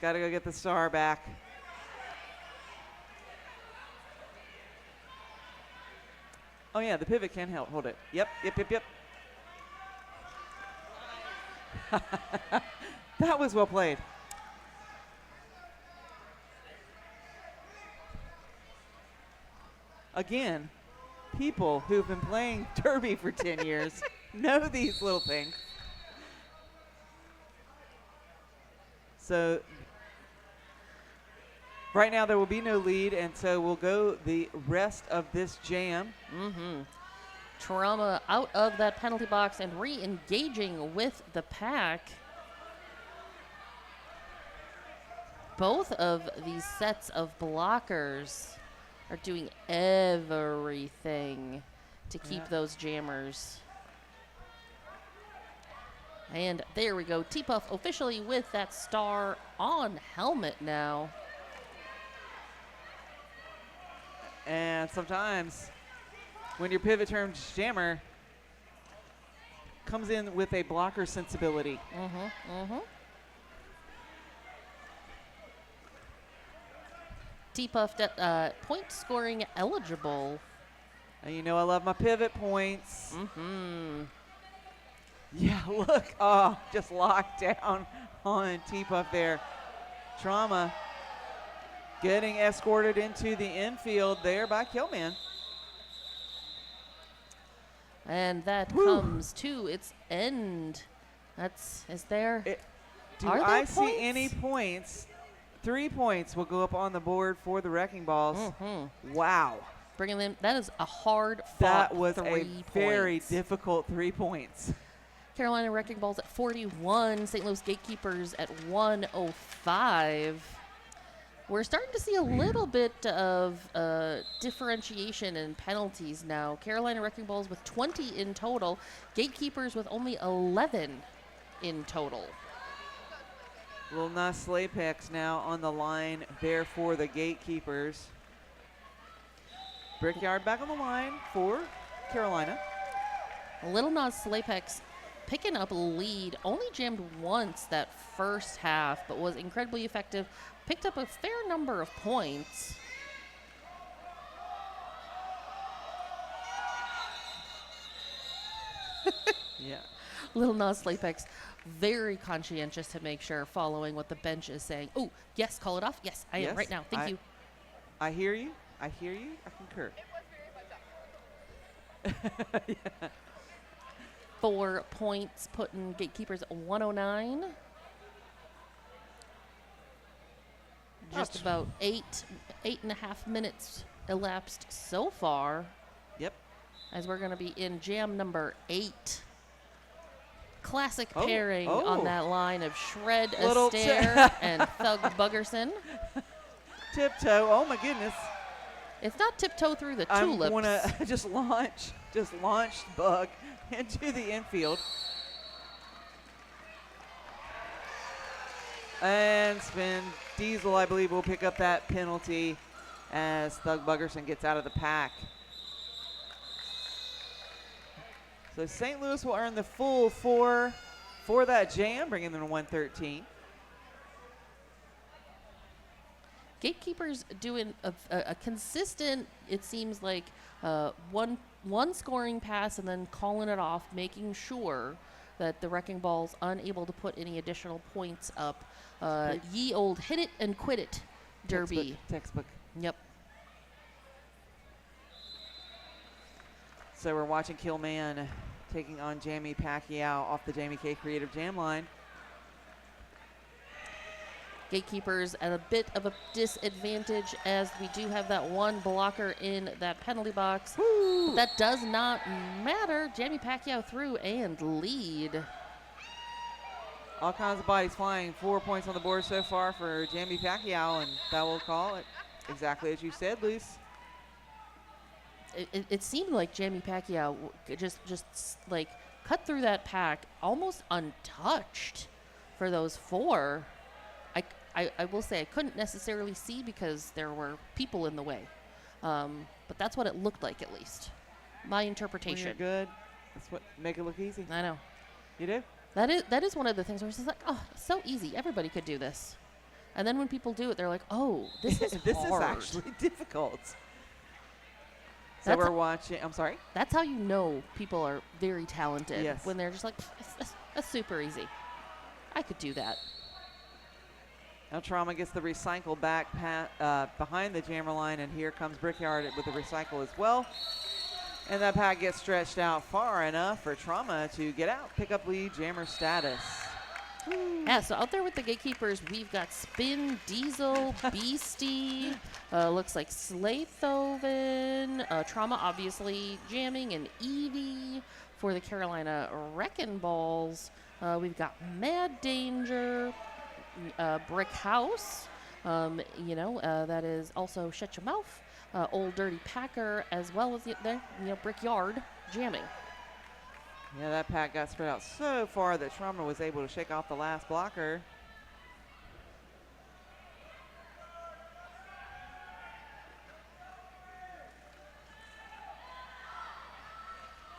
got to go get the star back. Oh yeah, the pivot can help hold it. Yep. That was well played. Again, people who've been playing derby for 10 years know these little things. So right now there will be no lead, and so we'll go the rest of this jam. Trauma out of that penalty box and re-engaging with the pack. Both of these sets of blockers are doing everything to keep those jammers. And there we go. T-Puff officially with that star on helmet now. And sometimes when your pivot turns jammer comes in with a blocker sensibility. T-Puff point scoring eligible. And you know I love my pivot points. Yeah, look. Oh, just locked down on T-Puff there. Trauma getting escorted into the infield there by Killman. And that comes to its end. Is there? Do Are there I see points? any points? 3 points will go up on the board for the Wrecking Balls. Wow. Bringing them. That is a hard fought That was 3 a points. very difficult 3 points. Carolina Wrecking Balls at 41. St. Louis Gatekeepers at 105. We're starting to see a little bit of differentiation in penalties now. Carolina Wrecking Balls with 20 in total. Gatekeepers with only 11 in total. Little Nuss Lapex now on the line there for the Gatekeepers. Brickyard back on the line for Carolina. Little Nas Lapex picking up a lead. Only jammed once that first half, but was incredibly effective. Picked up a fair number of points. Yeah. Little Nas Lapex, very conscientious to make sure, following what the bench is saying. Oh, yes, call it off. Yes, I am right now. Thank you. I hear you. I hear you. I concur. Yeah. 4 points, putting Gatekeepers at 109. Just about 8.5 minutes elapsed so far. Yep. As we're going to be in jam number 8. Classic Oh, pairing oh. on that line of Shred Little Astaire and Thug Buggerson. Tiptoe. Oh my goodness. It's not tiptoe through the I'm tulips. going to just launch Bug into the infield. And Spin Diesel, I believe, will pick up that penalty as Thug Buggerson gets out of the pack. So St. Louis will earn the full 4 for that jam, bringing them to 113. Gatekeepers doing a consistent, it seems like, one scoring pass and then calling it off, making sure that the Wrecking Ball's unable to put any additional points up. Ye old hit it and quit it derby. Textbook. Yep. So we're watching Killman taking on Jamie Pacquiao off the Jamie K Creative Jam line. Gatekeepers at a bit of a disadvantage as we do have that one blocker in that penalty box. But that does not matter. Jamie Pacquiao through and lead. All kinds of bodies flying. 4 points on the board so far for Jamie Pacquiao, and that will call it exactly as you said, Luce. It seemed like Jamie Pacquiao just like cut through that pack almost untouched for those 4. I will say I couldn't necessarily see because there were people in the way. But that's what it looked like, at least. My interpretation. When you're good. That's what make it look easy. I know. You do? That is one of the things where it's just like, oh, it's so easy. Everybody could do this. And then when people do it, they're like, oh, this is this hard. is actually difficult. So That's we're watching. I'm sorry? That's how you know people are very talented. Yes. When they're just like, that's super easy. I could do that. Now Trauma gets the recycle back behind the jammer line, and here comes Brickyard with the recycle as well. And that pack gets stretched out far enough for Trauma to get out, pick up lead, jammer status. Yeah, so out there with the Gatekeepers, we've got Spin, Diesel, Beastie, looks like Slathoven, Trauma obviously jamming, and Evie for the Carolina Wreckingballs. We've got Mad Danger, Brick House, that is also Shut Your Mouth, Old Dirty Packer, as well as Brickyard jamming. Yeah, that pack got spread out so far that Trauma was able to shake off the last blocker.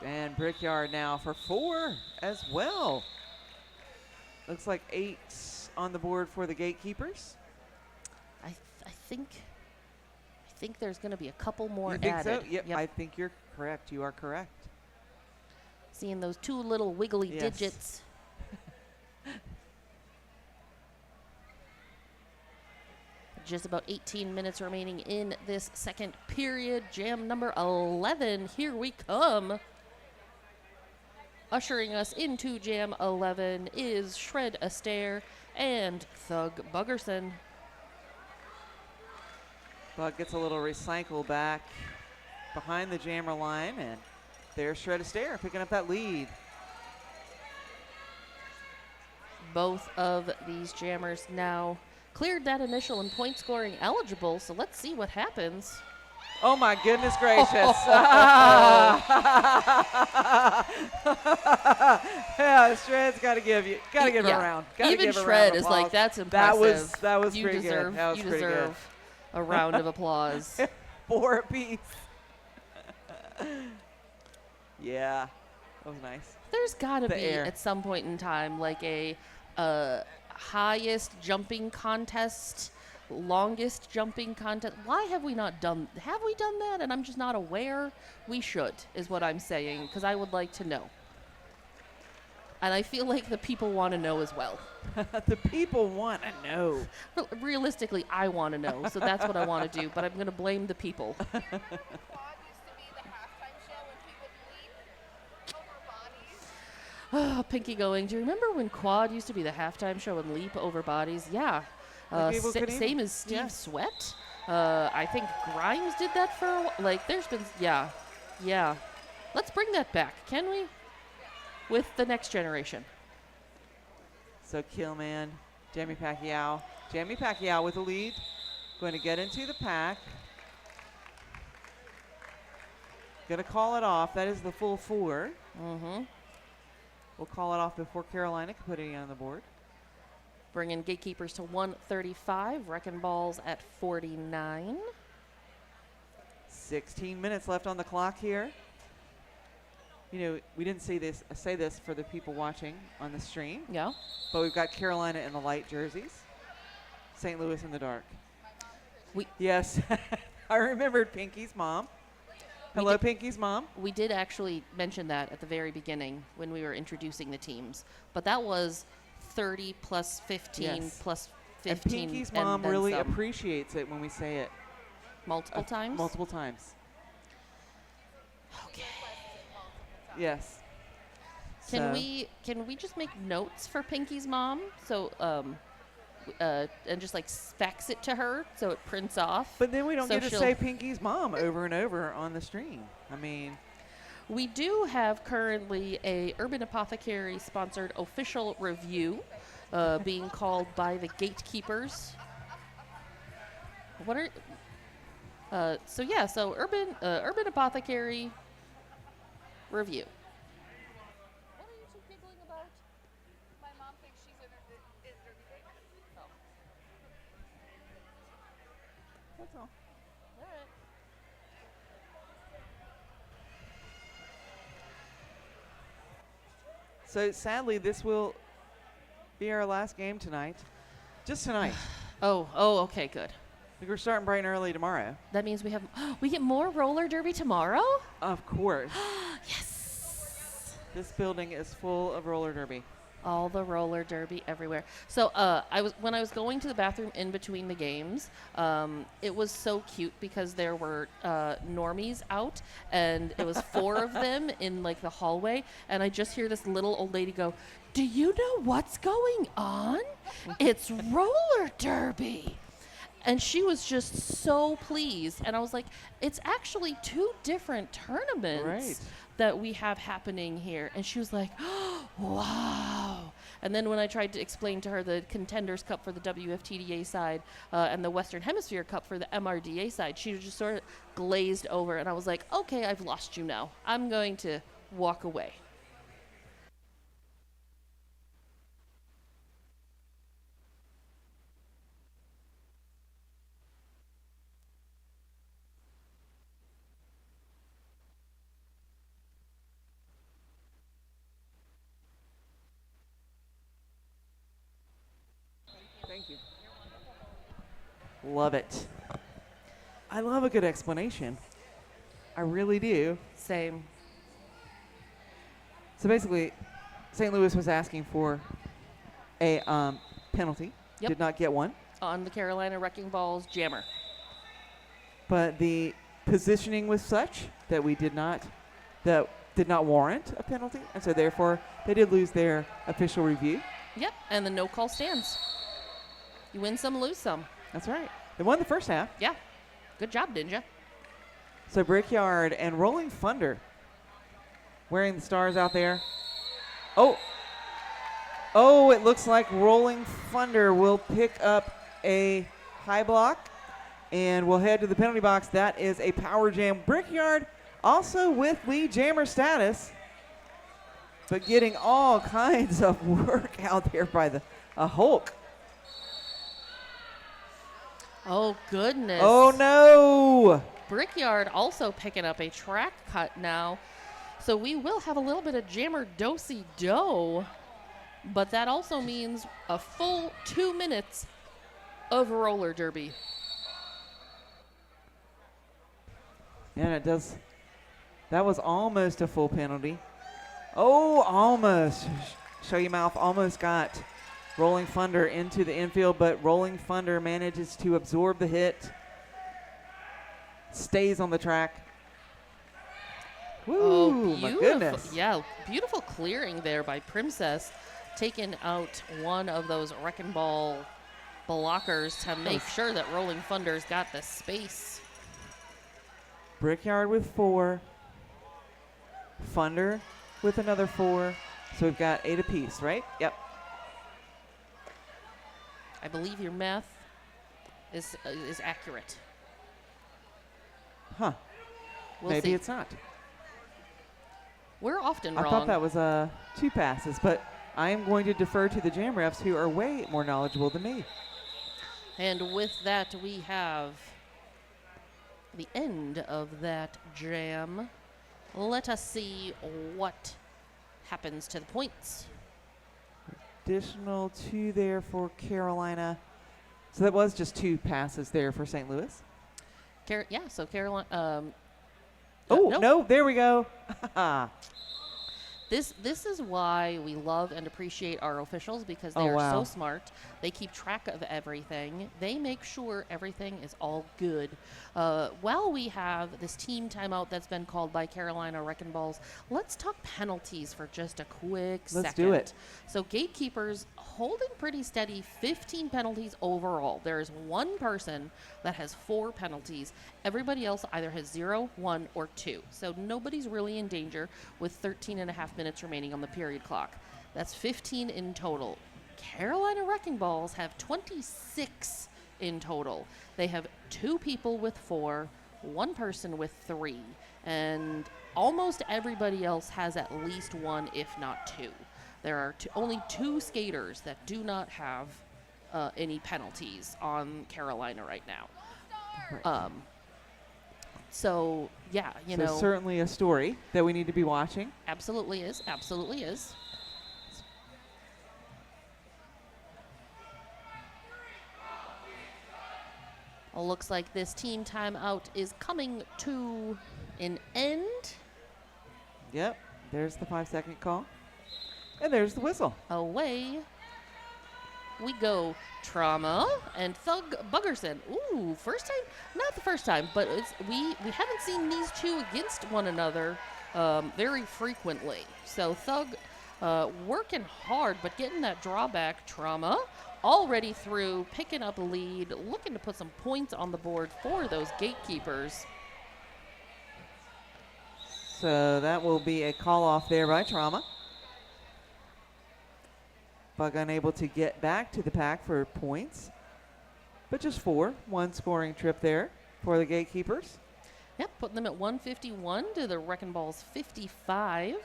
And Brickyard now for 4 as well. Looks like 8 on the board for the Gatekeepers. I think there's going to be a couple more You think added. so? Yep, I think you're correct. You are correct. Seeing those 2 little wiggly Yes. digits. Just about 18 minutes remaining in this second period. Jam number 11. Here we come. Ushering us into Jam 11 is Shred Astaire and Thug Buggerson. Bug gets a little recycle back behind the jammer line, and there's Shred Astaire picking up that lead. Both of these jammers now cleared that initial and point scoring eligible, so let's see what happens. Oh my goodness gracious. Yeah, Shred's gotta give her a round. Even Shred is like, that's impressive. That was you pretty deserve, good. That was you pretty deserve a round of applause. 4 apiece. Yeah, that was nice. There's gotta The be air. at some point in time like a highest jumping contest, longest jumping contest. Why have we not done? Have we done that? And I'm just not aware. We should, is what I'm saying, because I would like to know. And I feel like the people want to know as well. The people want to know. Realistically, I want to know, so that's what I want to do. But I'm going to blame the people. Quad used to be the halftime show when people leap over bodies. Pinky going, do you remember when Quad used to be the halftime show and leap over bodies? Yeah. Like people couldn't Same even- as Steve yeah. Sweat. I think Grimes did that for a while. Like, there's been, yeah. Let's bring that back, can we? With the next generation. So Killman, Jamie Pacquiao. Jamie Pacquiao with the lead. Going to get into the pack. Going to call it off. That is the full 4. Mm-hmm. We'll call it off before Carolina can put it on the board. Bringing Gatekeepers to 135. Wreckingballs at 49. 16 minutes left on the clock here. You know, we didn't say this for the people watching on the stream, Yeah. but we've got Carolina in the light jerseys, St. Louis in the dark. Yes, I remembered Pinky's mom. Hello, Pinky's mom. We did actually mention that at the very beginning when we were introducing the teams. But that was 30 plus 15 Yes. plus And 15. Pinky's and mom then really some. appreciates it when we say it Multiple times? multiple times. Okay. Yes. Can we just make notes for Pinky's mom? So and just like fax it to her so it prints off. But then we don't So get to she'll- say Pinky's mom over and over on the stream. I mean, We do have currently a Urban Apothecary sponsored official review being called by the Gatekeepers. What are so Urban Apothecary review. What are you two giggling about? My mom thinks she's in Derby Day. that's all. So sadly, this will be our last game tonight. Just tonight. Oh, okay, good. We're starting bright and early tomorrow. That means we get more roller derby tomorrow? Of course. Yes. This building is full of roller derby. All the roller derby everywhere. So when I was going to the bathroom in between the games, it was so cute because there were normies out, and it was 4 of them in like the hallway, and I just hear this little old lady go, "Do you know what's going on? It's roller derby." And she was just so pleased. And I was like, it's actually 2 different tournaments Right. that we have happening here. And she was like, oh, wow. And then when I tried to explain to her the Contenders Cup for the WFTDA side and the Western Hemisphere Cup for the MRDA side, she was just sort of glazed over. And I was like, okay, I've lost you now. I'm going to walk away. Thank you. Love it. I love a good explanation. I really do. Same. So basically, St. Louis was asking for a penalty. Yep. Did not get one. On the Carolina Wreckingballs jammer. But the positioning was such that that did not warrant a penalty, and so therefore they did lose their official review. Yep, and the no call stands. You win some, lose some. That's right. They won the first half. Yeah. Good job, Ninja. So Brickyard and Rolling Thunder wearing the stars out there. Oh, it looks like Rolling Thunder will pick up a high block and will head to the penalty box. That is a power jam. Brickyard also with lead jammer status, but getting all kinds of work out there by the Hulk. Oh, goodness. Oh, no. Brickyard also picking up a track cut now. So we will have a little bit of jammer do-si-do, but that also means a full 2 minutes of roller derby. Yeah, it does. That was almost a full penalty. Oh, almost. Show your mouth almost got Rolling Thunder into the infield, but Rolling Thunder manages to absorb the hit. Stays on the track. Woo, my goodness. Yeah, beautiful clearing there by Princess, taking out one of those Wrecking Ball blockers to make sure that Rolling Thunder's got the space. Brickyard with 4. Thunder with another 4. So we've got 8 apiece, right? Yep. I believe your math is accurate. Huh. We'll Maybe see. it's not. We're often I wrong. thought that was 2 passes, but I am going to defer to the jam refs who are way more knowledgeable than me. And with that, we have the end of that jam. Let us see what happens to the points. Additional 2 there for Carolina. So that was just 2 passes there for St. Louis. So Carolina. Oh, nope. no, there we go. This is why we love and appreciate our officials, because they Oh, are wow. so smart. They keep track of everything. They make sure everything is all good. While we have this team timeout that's been called by Carolina Wreckingballs, let's talk penalties for just a quick second. Let's do it. So Gatekeepers holding pretty steady, 15 penalties overall. There is one person that has 4 penalties. Everybody else either has 0, 1, or 2. So nobody's really in danger with 13 and a half minutes remaining on the period clock. That's 15 in total. Carolina Wreckingballs have 26 in total. They have 2 people with 4, 1 person with 3, and almost everybody else has at least 1, if not 2. There are only 2 skaters that do not have any penalties on Carolina right now. So, yeah, you So know. certainly a story that we need to be watching. Absolutely is. Absolutely is. Looks like this team timeout is coming to an end. Yep. There's the 5-second call. And there's the whistle. Away we go. Trauma and Thug Buggerson. Ooh, first time? Not the first time, but we haven't seen these two against one another very frequently. So Thug working hard, but getting that drawback. Trauma already through, picking up a lead, looking to put some points on the board for those Gatekeepers. So that will be a call off there by Trauma. Bug unable to get back to the pack for points, but just 4. 1 scoring trip there for the Gatekeepers. Yep, putting them at 151 to the Wreckingballs 55.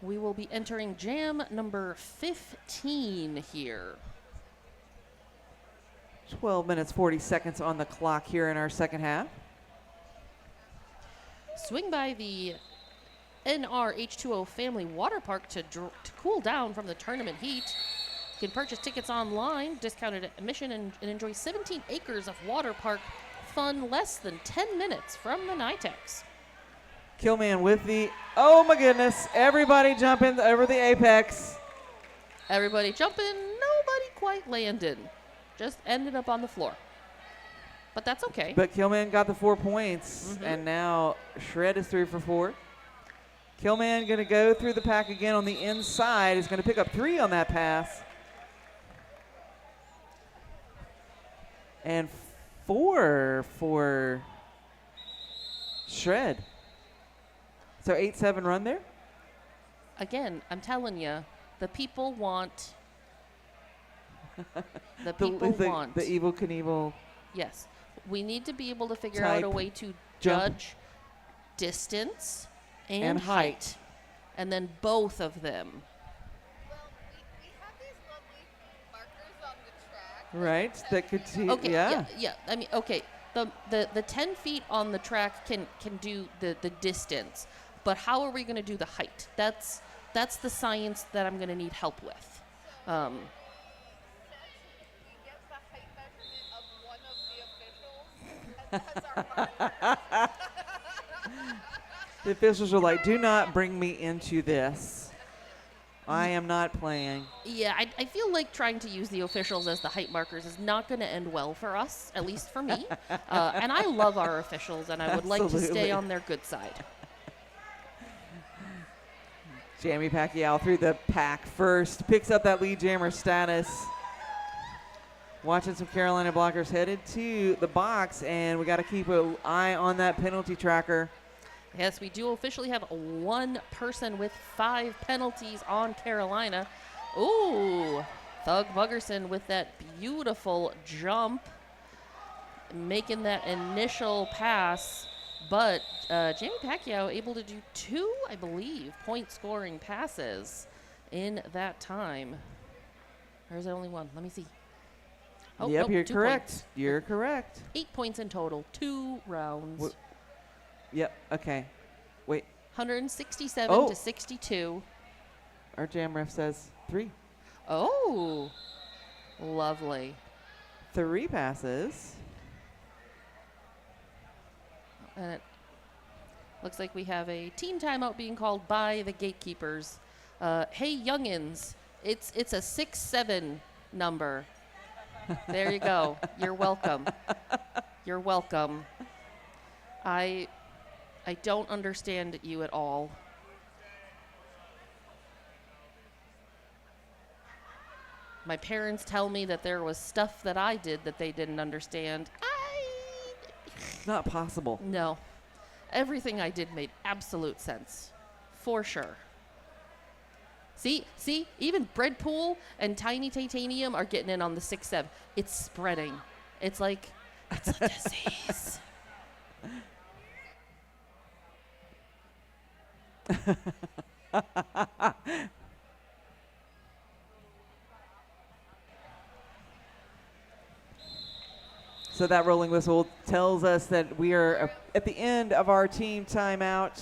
We will be entering jam number 15 here. 12 minutes, 40 seconds on the clock here in our second half. Swing by the NRH2O Family Water Park to cool down from the tournament heat. You can purchase tickets online, discounted admission, and enjoy 17 acres of water park fun less than 10 minutes from the NITEX. Killman with the, oh my goodness, everybody jumping over the apex. Everybody jumping, nobody quite landed. Just ended up on the floor. But that's okay. But Killman got the 4 points, and now Shred is 3 for 4. Killman going to go through the pack again on the inside. Is going to pick up 3 on that pass. And 4 for Shred. So 8-7 run there. Again, I'm telling you, the people want. The people want. The Evel Knievel. Yes. We need to be able to figure out a Type way to jump. judge distance and And height. height. And then both of them. Well, we have these lovely markers on the track. Right, that could see, Okay, yeah. yeah. I mean, okay. The 10 feet on the track can do the distance, but how are we going to do the height? That's the science that I'm going to need help with. We get the height measurement of one of the officials as our marker. The officials are like, do not bring me into this. I am not playing. Yeah, I feel like trying to use the officials as the height markers is not going to end well for us, at least for me. And I love our officials, and I would like to Absolutely. stay on their good side. Jamie Pacquiao through the pack first. Picks up that lead jammer status. Watching some Carolina blockers headed to the box, and we got to keep an eye on that penalty tracker. Yes, we do officially have one person with 5 penalties on Carolina. Ooh, Thug Buggerson with that beautiful jump, making that initial pass. But Jamie Pacquiao able to do 2, I believe, point-scoring passes in that time. Or is there only 1? Let me see. Oh, Yep, nope, you're 2 correct. points. You're correct. 8 points in total, 2 rounds. Yep, okay. Wait, 167 Oh. to 62. our jam ref says 3. Oh, lovely. 3 passes. And Looks like we have a team timeout being called by the Gatekeepers. Hey, youngins, it's a 6-7 number. There you go. You're welcome. You're welcome. I don't understand you at all. My parents tell me that there was stuff that I did that they didn't understand. Not possible. No. Everything I did made absolute sense. For sure. See, even Breadpool and Tiny Titanium are getting in on the 6-7. It's spreading. It's like, it's a disease. So that rolling whistle tells us that we are at the end of our team timeout.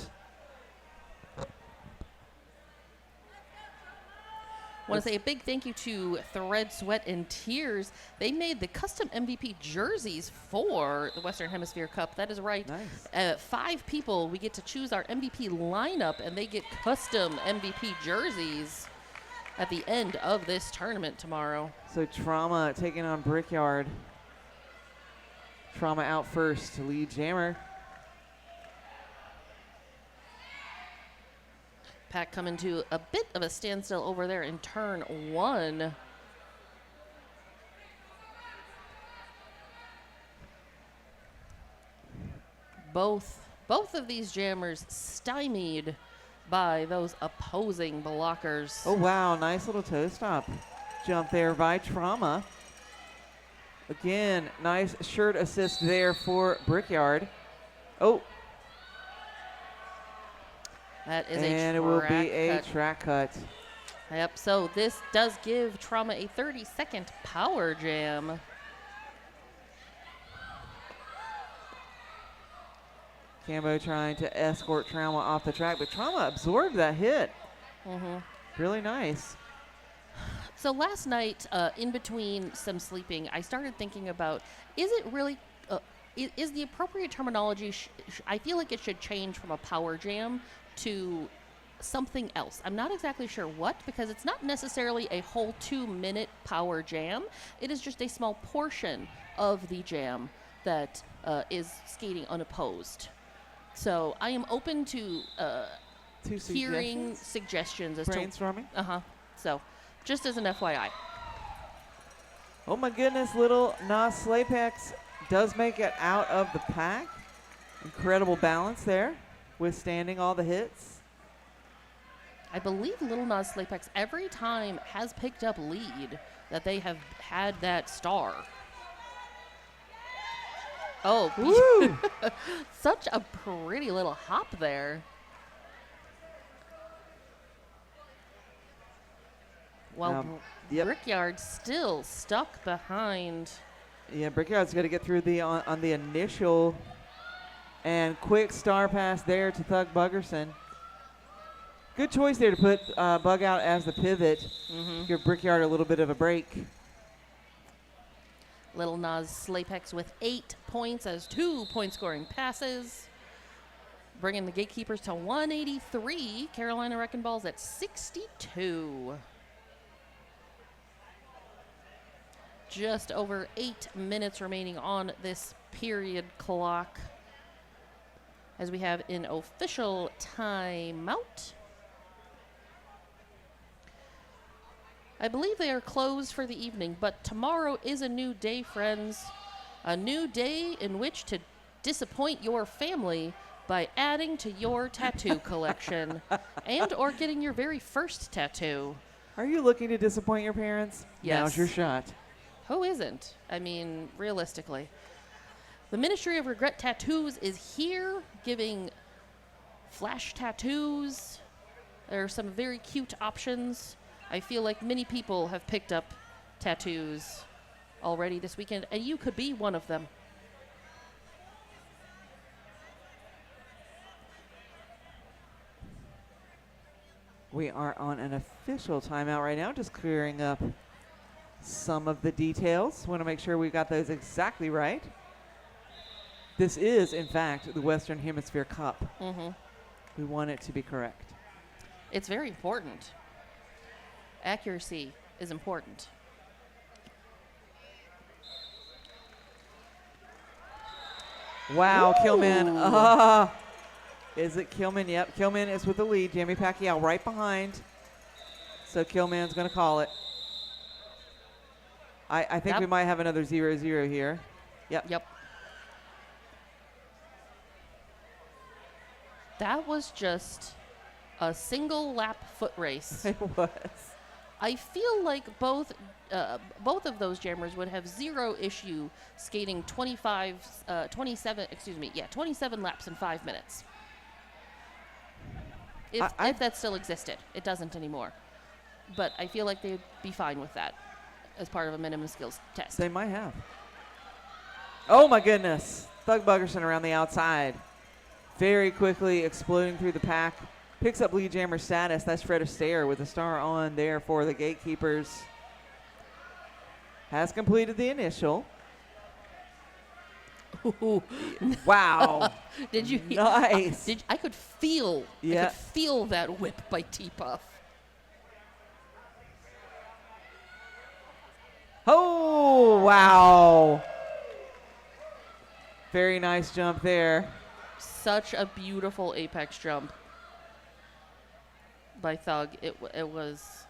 I want to say a big thank you to Thread, Sweat, and Tears. They made the custom MVP jerseys for the Western Hemisphere Cup. That is right. Nice. 5 people, we get to choose our MVP lineup, and they get custom MVP jerseys at the end of this tournament tomorrow. So Trauma taking on Brickyard. Trauma out first, lead jammer. Pack coming to a bit of a standstill over there in turn 1. Both of these jammers stymied by those opposing blockers. Oh, wow, nice little toe stop jump there by Trauma. Again, nice shirt assist there for Brickyard. Oh. That is and a it will be track a cut. track cut. Yep, so this does give Trauma a 30-second power jam. Cambo trying to escort Trauma off the track, but Trauma absorbed that hit. Really nice. So last night, in between some sleeping, I started thinking about, is it really, is the appropriate terminology, I feel like it should change from a power jam to something else. I'm not exactly sure what, because it's not necessarily a whole 2-minute power jam. It is just a small portion of the jam that is skating unopposed. So I am open to hearing suggestions as Brainstorming. to... So just as an FYI. Oh my goodness, little Nas Slapex does make it out of the pack. Incredible balance there, withstanding all the hits. I believe Little Nas Slapex every time has picked up lead that they have had that star. Oh, Woo! such a pretty little hop there. Well, Yep. Brickyard still stuck behind. Yeah, Brickyard's got to get through the on the initial and quick star pass there to Thug Buggerson. Good choice there to put Bug out as the pivot. Give Brickyard a little bit of a break. Little Nas Slapex with 8 points as 2 point-scoring passes. Bringing the Gatekeepers to 183. Carolina Wreckingballs at 62. Just over 8 minutes remaining on this period clock as we have an official timeout. I believe they are closed for the evening, but tomorrow is a new day, friends. A new day in which to disappoint your family by adding to your tattoo collection and or getting your very first tattoo. Are you looking to disappoint your parents? Yes. Now's your shot. Who isn't? I mean, realistically. The Ministry of Regret Tattoos is here giving flash tattoos. There are some very cute options. I feel like many people have picked up tattoos already this weekend, and you could be one of them. We are on an official timeout right now, just clearing up some of the details. Want to make sure we got those exactly right. This is, in fact, the Western Hemisphere Cup. Mm-hmm. We want it to be correct. It's very important. Accuracy is important. Wow, Ooh. Kilman. Is it Kilman? Yep, Kilman is with the lead. Jamie Pacquiao right behind. So Kilman's going to call it. I think Yep. we might have another 0-0 here. Yep. Yep. That was just a single lap foot race. It was. I feel like both of those jammers would have zero issue skating 27 laps in 5 minutes. If that still existed. It doesn't anymore. But I feel like they'd be fine with that as part of a minimum skills test. They might have. Oh, my goodness. Thug Buggerson around the outside. Very quickly exploding through the pack. Picks up lead jammer status. That's Fred Astaire with a star on there for the Gatekeepers. Has completed the initial. Ooh. Wow. Did you? Nice. I could feel. Yeah. I could feel that whip by T-Puff. Oh, wow. Very nice jump there. Such a beautiful apex jump by Thug. It was.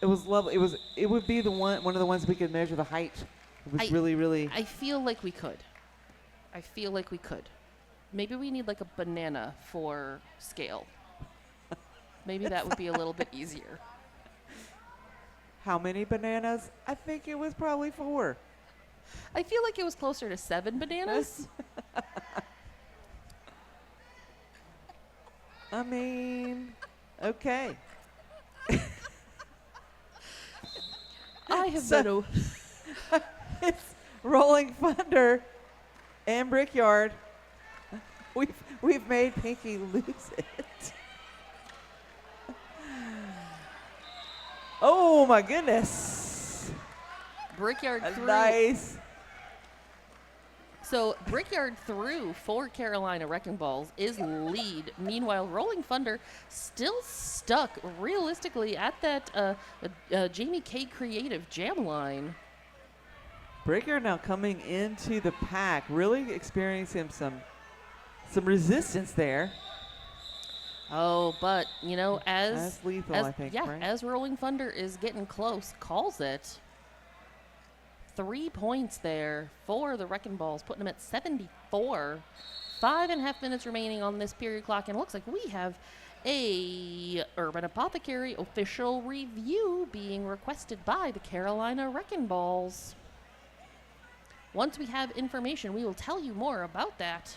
It was lovely. It would be one of the ones we could measure the height. It was really. I feel like we could. Maybe we need like a banana for scale. Maybe that would be a little bit easier. How many bananas? I think it was probably 4. I feel like it was closer to 7 bananas. I mean, okay. I have been It's Rolling Thunder and Brickyard. We've made Pinky lose it. Oh my goodness. Brickyard through. Nice. So Brickyard through for Carolina Wreckingballs is lead. Meanwhile, Rolling Thunder still stuck realistically at that Jamie K Creative jam line. Brickyard now coming into the pack, really experiencing some resistance there. Oh, but you know, That's lethal, I think. yeah, right? as Rolling Thunder is getting close, calls it. 3 points there for the Wrecking Balls, putting them at 74. 5.5 minutes remaining on this period clock, and it looks like we have a Urban Apothecary official review being requested by the Carolina Wrecking Balls. Once we have information, we will tell you more about that.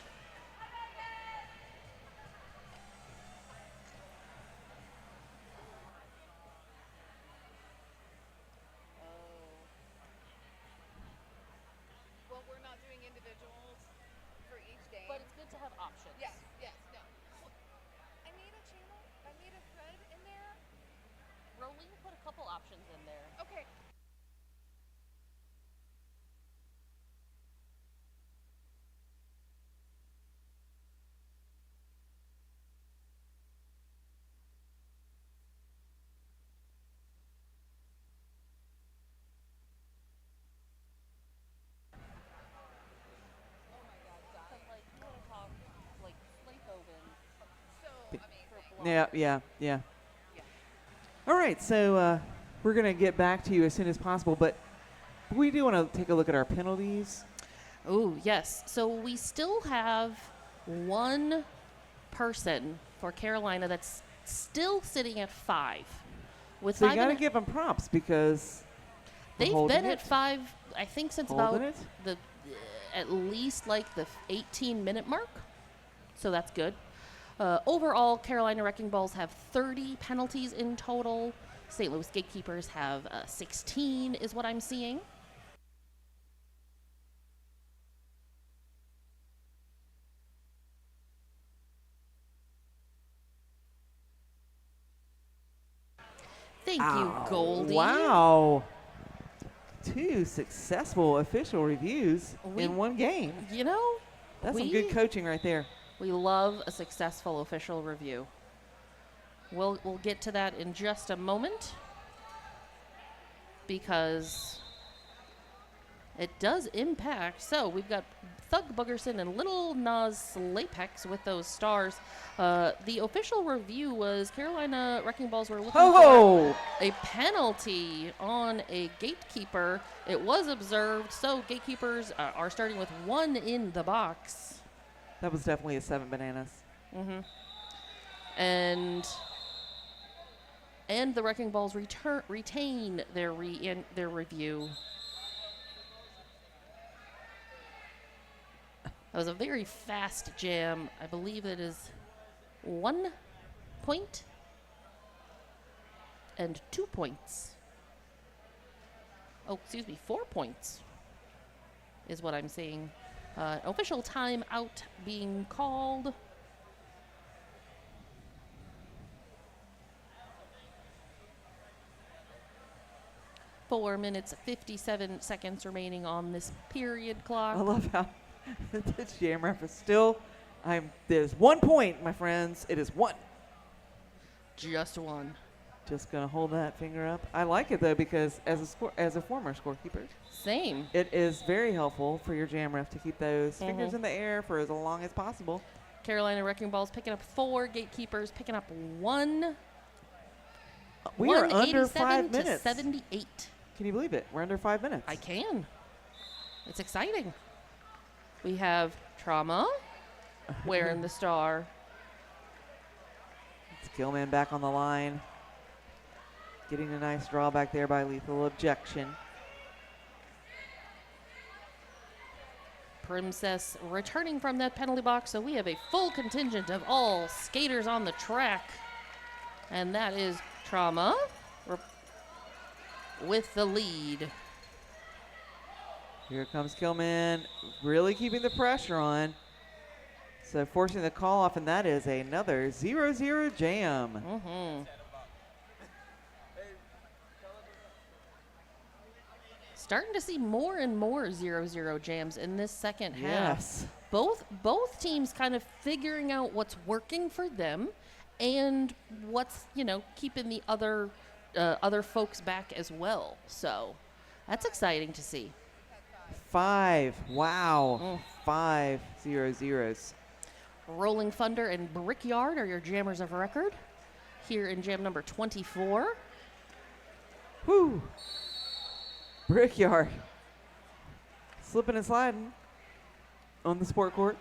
Well, we're not doing individuals for each game. But it's good to have options. Yes, no. Well, I made a channel. I made a thread in there. Rolling put a couple options in there. Okay. So amazing. Yeah. All right, so we're going to get back to you as soon as possible, but we do want to take a look at our penalties. Oh, yes. So we still have one person for Carolina that's still sitting at 5. With So you 5 got to and give them props because they've holding been at it. 5, I think, since Holding about it. the at least like the 18-minute mark. So that's good. Overall, Carolina Wrecking Balls have 30 penalties in total. St. Louis Gatekeepers have 16 is what I'm seeing. Thank you, Goldie. Wow. 2 successful official reviews We- in one game. You know, That's some good coaching right there. We love a successful official review. We'll get to that in just a moment because it does impact. So we've got Thug Boogerson and Little Nas Lapex with those stars. The official review was Carolina Wreckingballs were looking for a penalty on a Gatekeeper. It was observed, so Gatekeepers are starting with 1 in the box. That was definitely a 7 bananas. Mm-hmm. And the Wreckingballs retain their review. That was a very fast jam. I believe it is 1 point and 2 points. Oh, excuse me, 4 points is what I'm seeing. Official timeout being called. Four minutes, 57 seconds remaining on this period clock. I love how the jam ref is still. There's 1 point, my friends. It is 1. Just 1. Just gonna hold that finger up. I like it though because as a former scorekeeper, same. It is very helpful for your jam ref to keep those fingers in the air for as long as possible. Carolina Wreckingballs picking up 4, Gatekeepers picking up 1. We are under 5 to minutes. 78. Can you believe it? We're under 5 minutes. I can. It's exciting. We have Trauma wearing the star. It's Gilman back on the line. Getting a nice draw back there by Lethal Objection. Princess returning from that penalty box, so we have a full contingent of all skaters on the track. And that is Trauma with the lead. Here comes Gilman, really keeping the pressure on. So forcing the call off, and that is another 0-0 jam. Mm-hmm. Starting to see more and more 0-0 jams in this second half. Yes. Both teams kind of figuring out what's working for them and what's, keeping the other folks back as well. So that's exciting to see. 5. Wow. 5 0-0s. Rolling Thunder and Brickyard are your jammers of record here in jam number 24. Whoo. Brickyard. Slipping and sliding on the sport court.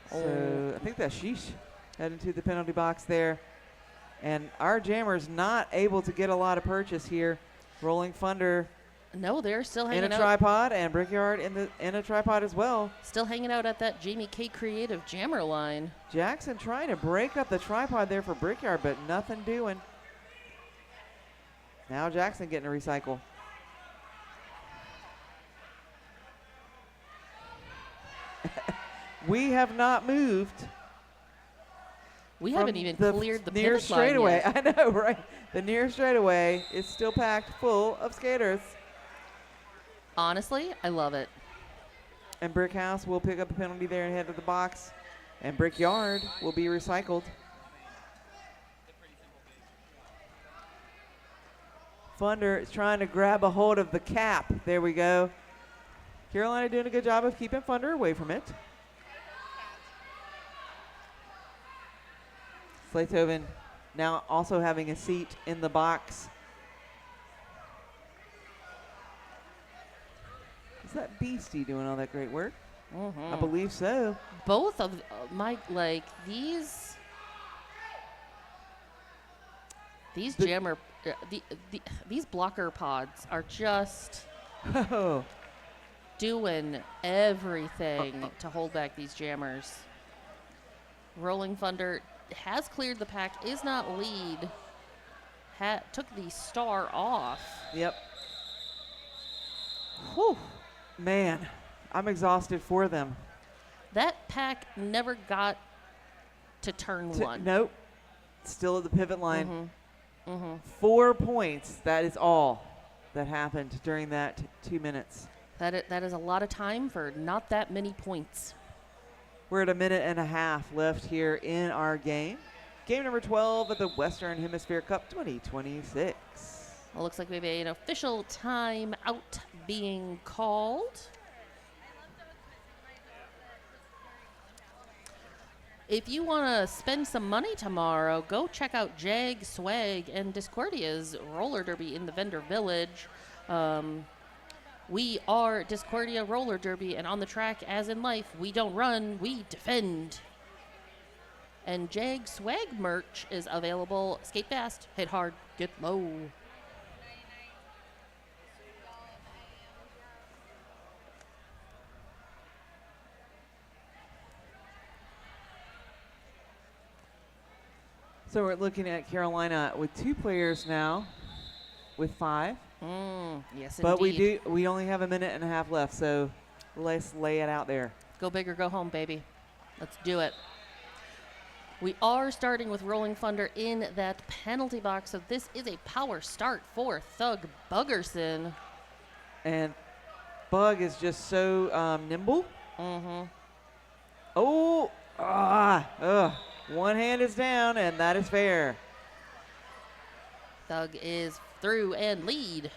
So I think that's Sheesh heading to the penalty box there. And our jammer's not able to get a lot of purchase here. Rolling Thunder No, they're still hanging in a out. tripod, and Brickyard in a tripod as well. Still hanging out at that Jamie K Creative jammer line. Jackson trying to break up the tripod there for Brickyard, but nothing doing. Now Jackson getting a recycle. We have not moved. We from haven't even cleared the near pivot line straightaway. yet. I know, right? The near straightaway is still packed full of skaters. Honestly, I love it. And Brickhouse will pick up a penalty there and head to the box. And Brickyard will be recycled. Thunder is trying to grab a hold of the cap. There we go. Carolina doing a good job of keeping Thunder away from it. Slaytoven now also having a seat in the box. Is that Beastie doing all that great work? I believe so. Both of these jammer, these blocker pods are just Oh, doing everything to hold back these jammers. Rolling Thunder has cleared the pack, is not lead, took the star off. yep. Whew. Man, I'm exhausted for them. That pack never got to turn one. Nope. Still at the pivot line. 4 points. That is all that happened during that 2 minutes. That is a lot of time for not that many points. We're at a minute and a half left here in our game. Game number 12 of the Western Hemisphere Cup 2026. Well, looks like we have an official timeout being called. If you want to spend some money tomorrow, go check out Jag, Swag, and Discordia's roller derby in the vendor village. We are Discordia Roller Derby, and on the track, as in life, we don't run, we defend. And Jag Swag merch is available. Skate fast, hit hard, get low. So we're looking at Carolina with 2 players now, with 5. Yes, But indeed. we only have a minute and a half left, so let's lay it out there. Go big or go home, baby. Let's do it. We are starting with Rolling Thunder in that penalty box, so this is a power start for Thug Buggerson. And Bug is just so nimble. Oh, one hand is down, and that is fair. Thug is through and lead.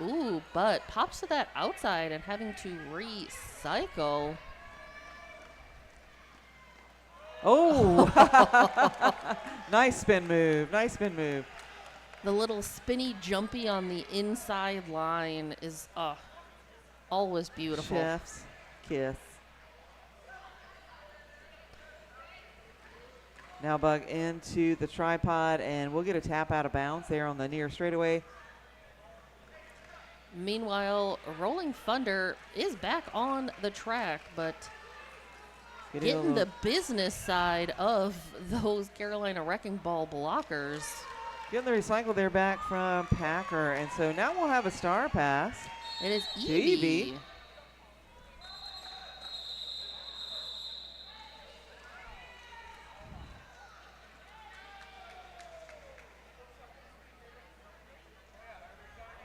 Ooh, but pops to that outside and having to recycle. Oh, nice spin move. Nice spin move. The little spinny jumpy on the inside line is always beautiful. Chef's kiss. Now Bug into the tripod, and we'll get a tap out of bounds there on the near straightaway. Meanwhile, Rolling Thunder is back on the track, but getting the business side of those Carolina Wrecking Ball blockers. Getting the recycle there back from Packer, and so now we'll have a star pass. It is To Evie. Evie.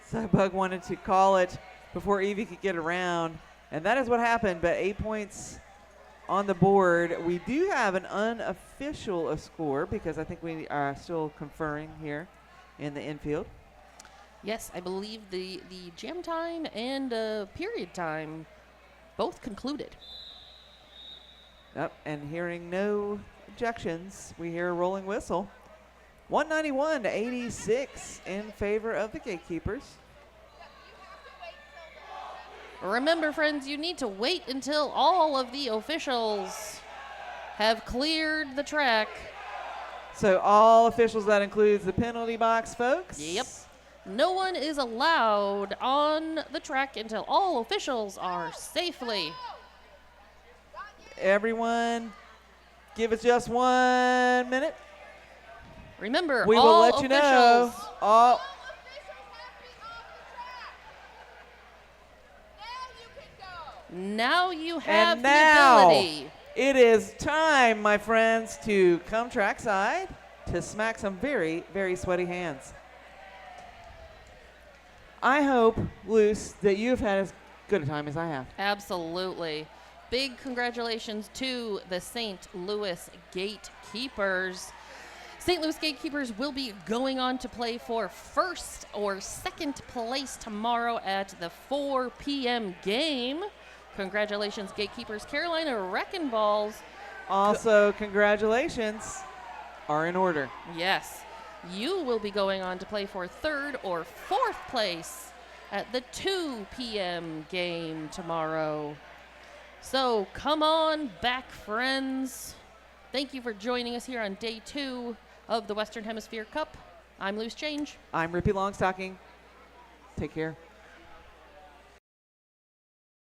So Bug wanted to call it before Evie could get around, and that is what happened, but 8 points on the board. We do have an unofficial score because I think we are still conferring here in the infield. Yes, I believe the jam time and period time both concluded. Yep, and hearing no objections, we hear a rolling whistle. 191 to 86 in favor of the Gatekeepers. Remember, friends, you need to wait until all of the officials have cleared the track. So all officials, that includes the penalty box folks? Yep. No one is allowed on the track until all officials are safely. Everyone, give us just 1 minute. Remember, We will all let you know. officials All now you have And the now ability. it is time, my friends, to come trackside to smack some very, very sweaty hands. I hope, Luce, that you've had as good a time as I have. Absolutely. Big congratulations to the St. Louis Gatekeepers. St. Louis Gatekeepers will be going on to play for first or second place tomorrow at the 4 p.m. game. Congratulations, Gatekeepers. Carolina Wrecking Balls. Also, congratulations are in order. Yes. You will be going on to play for third or fourth place at the 2 p.m. game tomorrow. So come on back, friends. Thank you for joining us here on day 2 of the Western Hemisphere Cup. I'm Loose Change. I'm Rippy Longstocking. Take care.